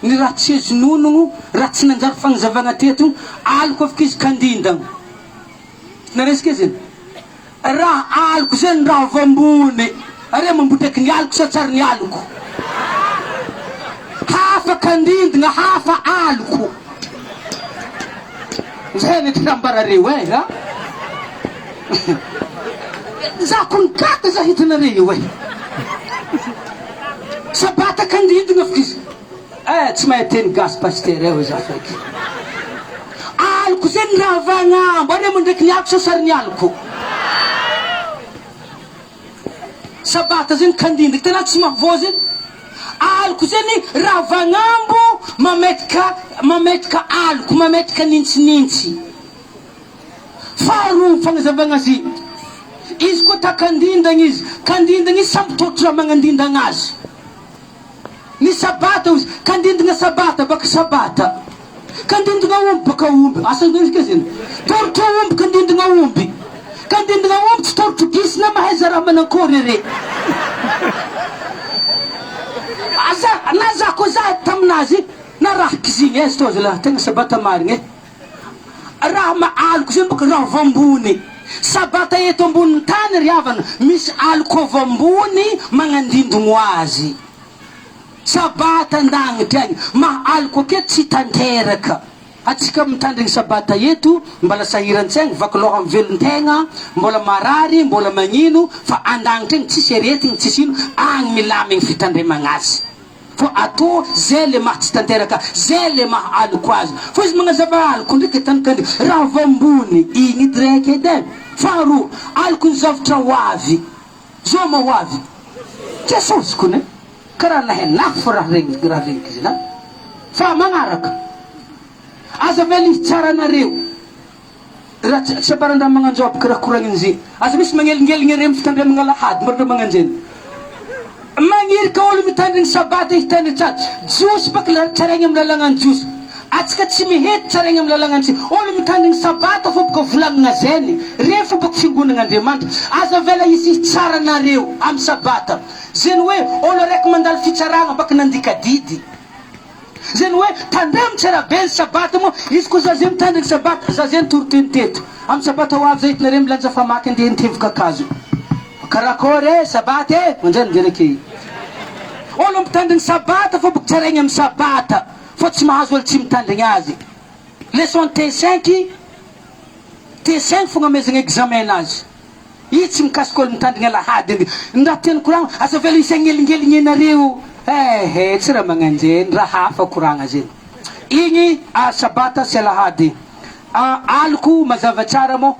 ny raha tsy ezinonogno raha tsy nanjary fagnazavagna teto aliko afaka izy kandindagna naresika izy raha aliko zany raha vambony are mambotraky ny aliko sa tsara ny aliko hafa kandindigna hafa aliko zay ny tirambarareo ha za konikaka za hitanareo sabata kandindigna afaka izy tsy mahay teny gasy pasteur eo za faiky aliko zany raha vagnambo are mandraiky ny aliko sa sary ny aliko sabata zany kandindigna tena tsy mahavoa zany aliko zany raha vagnambo mametraka aliko mametraka nintsinitsy faharoa fagnazavagna azy izy koa ta kandindagna izy samby totro raha magnandindagna azy ny sabata izy kandindagna sabata baka sabata kandindagna omby baka omby asa izy zany torotro omby kandindagna omby tsy torotro gisy na mahaiza raha manankory re na za koa za taminazy na raha kizigny ez to zala tegna sabata marigny raha maaliko zany baka raha vambony sabata eto ambony tany ry havana misy aliko vambony magnandindogno azy sabata andagnitra agny maaliko ake tsy tanteraka atsika mitandrigny sabata eto mbola sahiran-tsaigny vakaloha amy velon-tegna mbola marary mbola magnino fa andagnitra igny tsisy aretigny tsisy ino agny milamigny fitandremagna azy fo atô zay le maha tsy tanteraka zay le maha aliko azy fo izy magnazava aliko ndraiky tanokandry raha vambony igny diraiky edy faharoa aliko ny zavatra ho avy zao ma ho avy tsy asoziko ne karaha nahay lafo raha regniky izy na fa magnaraka aza vela izy tsara anareo raha sabaran-draha magnanjao abaka raha koragnin'izy aza misy magnelingeligny are fitandremagna lahady maritra magnanjeny magnirika olo mitandrigny sabata hitandry tsara jiosy baka tsaraigny amy lalagnan jiosy atsika tsy mihety tsaraigny amy lalagnan tsy olo mitandrigny sabata fa baka volagnina zany rehefa baka fingonan'Andriamanitra aza vela izy tsara anareo amy sabata zany hoe olo raiky mandalo fitsaragna baka nandikadidy zany hoe tandremo tsara be ny sabata moa izy koa za zay mitandrigny sabata za zay toroteny teto amy sabata ho avy za hitinareo milanja famaky andeha nitevy kakazo karakory sabata manjany ngereky olo mitandrigny sabata fa baka tsaraigny amy sabata fa tsy mahazo olo tsy mitandrigny azy leçon T5 fogna amezagna examen azy i tsy mikasika olo mitandrigny alahady ndraha teny koragno asa vela isy agnelingeligny anareo tsy raha magnanjeny raha hafa koragna zeny igny sabata sy alahady aliko mazava tsara mo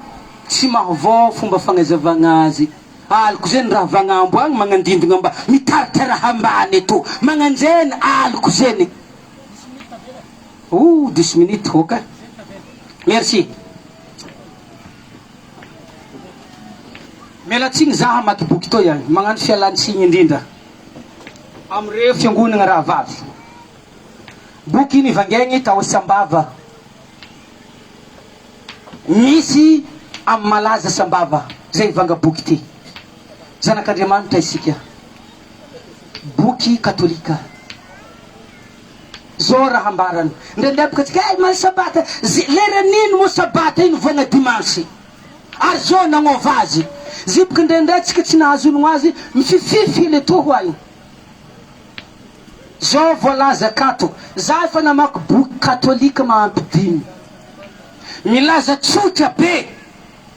tsy mahavoa fomba fagnazavagna azy aliko zany raha vagnambo agny magnandindogna mba mitaritra raha ambany eto magnanjeny aliko zany 10 minutes hoka merci mialatsigny za hamaky boky to ihany magnano fialantsiny indrindra amreo fiangonana raha vavy boky iny vangaigny Taosambava misy amy malaza Sambava zay vanga boky ty zanak'Andriamanitra isika boky katolika zao raha ambarany ndraindray tsika mali sabata lera nino mo sabata iny vona dimansy ary zao nagnova azy zipika ndraindray tsika tsy nahazonogno azy mififify le toho ay zao voalaza kato za efa namaky boky katolika mahampidimy milaza tsotra be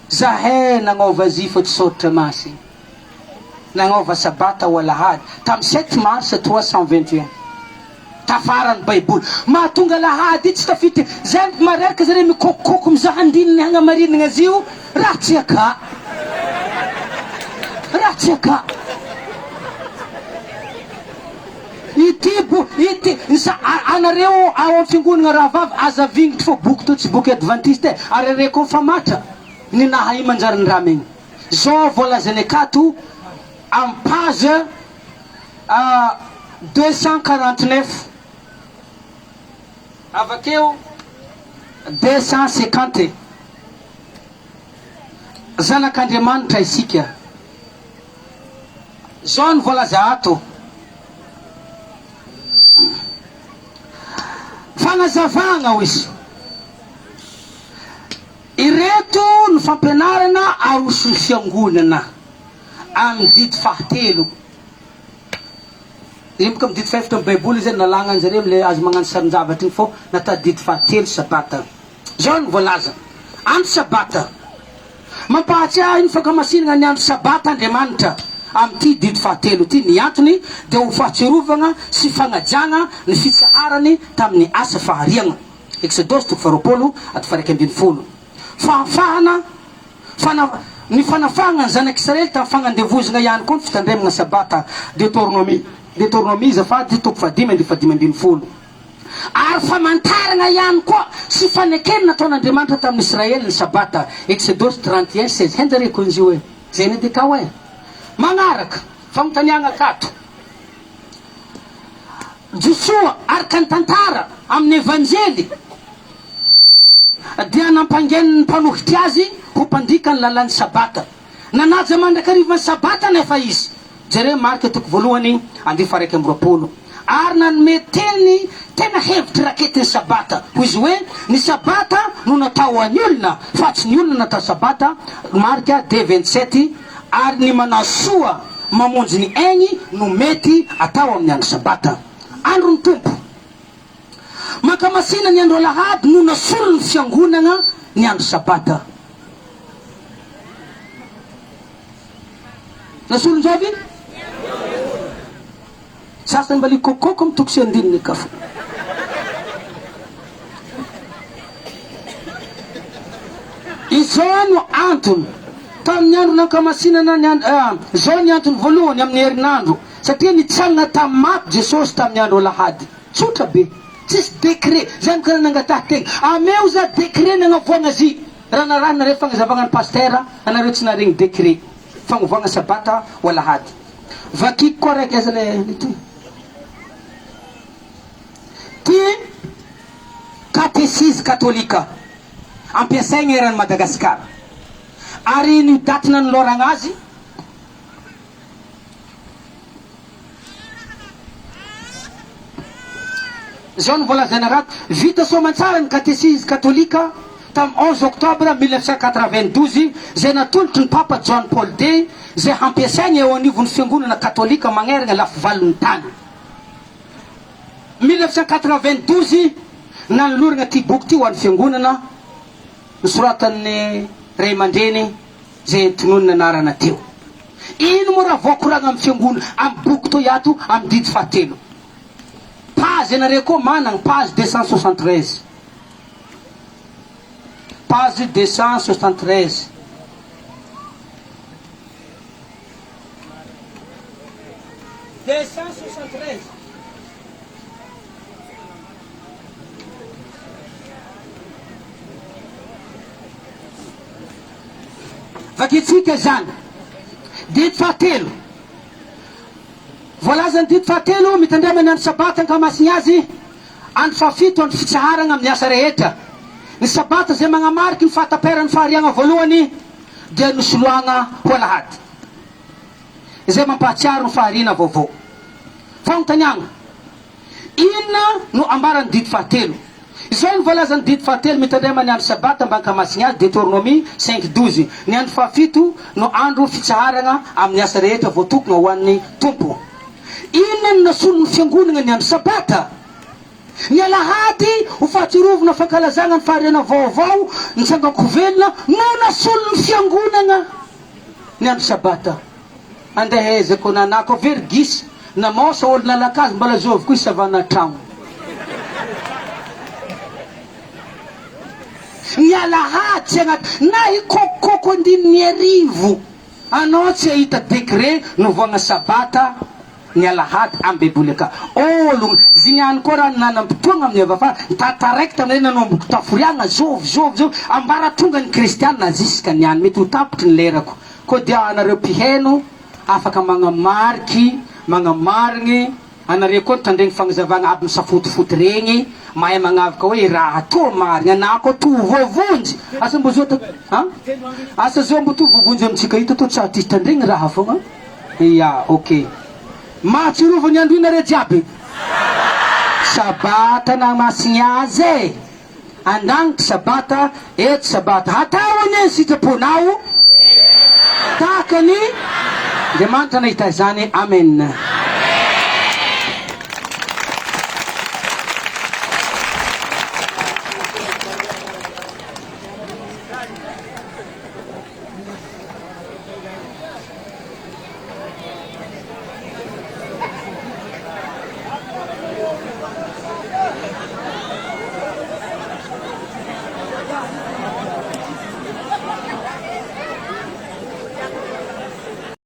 zahay nagnova azy fa tsy soratra masy nagnova sabata ho alahady tamy 7 mars 321 tafarany baiboly mahatonga lahady tsy tafity zay mareraka zare mikokokoko mizaha andininy hagnamarinagna azy io raha tsy aka ity anareo ao amy fiangonana raha vavy aza vingitry fo boky to tsy boky adventiste ary are koa famatra ny naha i manjary ny raha megny zao voalazany akato am page 249 avakeo 250 zanak'Andriamanitra isika zao ny voalaza ato fanazavagna hoizy ireto ny fampianarana arosony fiangonana amin'ny didy fahatelo rimboka amin'ny didy faefatra amin'ny baiboly zay nalagnany zareo le azo magnano sarin-javatra iny fô natao didy fahatelo sabata zao ny voalaza andro sabata mampahatsiahy iny fakamasinana ny andro sabata Andriamanitra amin'ity didy fahatelo ty ny antony dia ho fahatsiarovana sy fagnajana ny fitsaharany tamin'ny asa fahariagna Exodus 2:20 fahafahana ny fanafahana ny zanak'Israely tamin'ny fagnandevozana ihany koa ny fitandremana sabata Deutéronomie zafady 5:5 ary famantarana ihany koa sy fanekeny nataon'Andriamanitra tamin'ny Israely ny sabata Exodus 31:16 henjareko an'izy io hoe zay ny dika hoe magnaraka fagnotaniagna akato Joshua araka ny tantara amin'ny evanjely dia nampangeniny mpanohitry azy ho mpandika ny lalany sabata nanaja mandrakarivan'ny sabata nefa izy jare marika toko voalohany 2:20 ary nanome teny tena hevitry raketiny sabata hoy izy hoe ny sabata no natao any olona fa tsy ny olona natao sabata marika 2:27 ary ny manao soa mamonjy ny aigny no mety atao amin'ny andro sabata andro ny tompo makamasina ny andro alahady no nasolo ny fiangonana ny andro sabata nasolo njavy sasany mbali kokoko amin'ny toko sy andininy kafo izao no antony tamin'ny andro nankamasinana zao ny antony voalohany amin'ny herinandro satria nitsanina tamin'ny maty Jesosy tamin'ny andro alahady tsotra be tsisy décret zany karaha nangatahtegna ameo za décret nagnavoagna azy raha nareo fagnazavagna ny pasteur anareo tsy naregny décret fagnovoagna sabata ho alahady vakiko koa raiky aza le ty catéchisme katolika ampiasaigna eran'ny Madagasikara ary ny datina ny loragna azy zao ny volazana rato vita soamantsara ny catéchisme katolika tamin'ny 11 octobre 1992 zay natolotry ny papa John Paul II zay hampiasaigna eo anivon'ny fiangonana katolika magneragna lafy valon'ny tany 1992 nanolorana ty boky ty ho an'ny fiangonana nisoratan'ny ray aman-dreny zay tononona anarana teo ino moa raha voakoragna amin'ny fiangonana amin'ny boky to iato amin'ny didy fahatelo page anareo koa managna page 273 page 273 vakitsika zany didy fahatelo voalazany didy fahatelo mitandremany andro sabata ankamasigny azy andro fahafito andro fitsaharagna amin'ny asa rehetra ny sabata zay magnamariky ny fahataperan'ny fahariagna voalohany dia nisoloagna ho alahady izay mampahatsiaro ny fahariana vaovao fagnotaniagna inona no ambarany didy fahatelo izao ny voalazany didy fahatelo mitandremany andro sabata mba ankamasigny azy Deutéronomie 5:12 ny andro fahafito no andro fitsaharagna amin'ny asa rehetra voatokona ho an'ny tompo inona no nasolo ny fiangonana ny andro sabata ny alahady ho fahatsiarovana fankalazagna ny fahariana vaovao ny tsangakovelona no nasolo ny fiangonana ny andro sabata andehezako nanako vergisy namosa olo nalakazy mbola zovy koa isavana tragno ny alahady tsy agnaty na hikokoko andininy arivo anao tsy ahita décret novoagna sabata ny alahady amin'ny baiboly aka olo ziniany koa raha nanampotoagna amin'ny avafara tataraiky tamin'ireny nanomboky taforiagna zovy ambara tonga ny kristianina ziska niany mety ho tapitry ny lerako koa dia anareo mpiheno afaka magnamarigny anareo koa tandregny fagnazavagna aby misafotofoty regny mahay magnavaka hoe raha to marigny ana koa to voavonjy asa mbo zao asa zao mbo to voavonjy amitsika ito to tsy tandregny raha fogna ia ok mahatsirovany andro inareo jiaby sabata na masigny azy andagnitry sabata eto sabata hataony ny sitraponao takany Andriamanitra nahita zany amen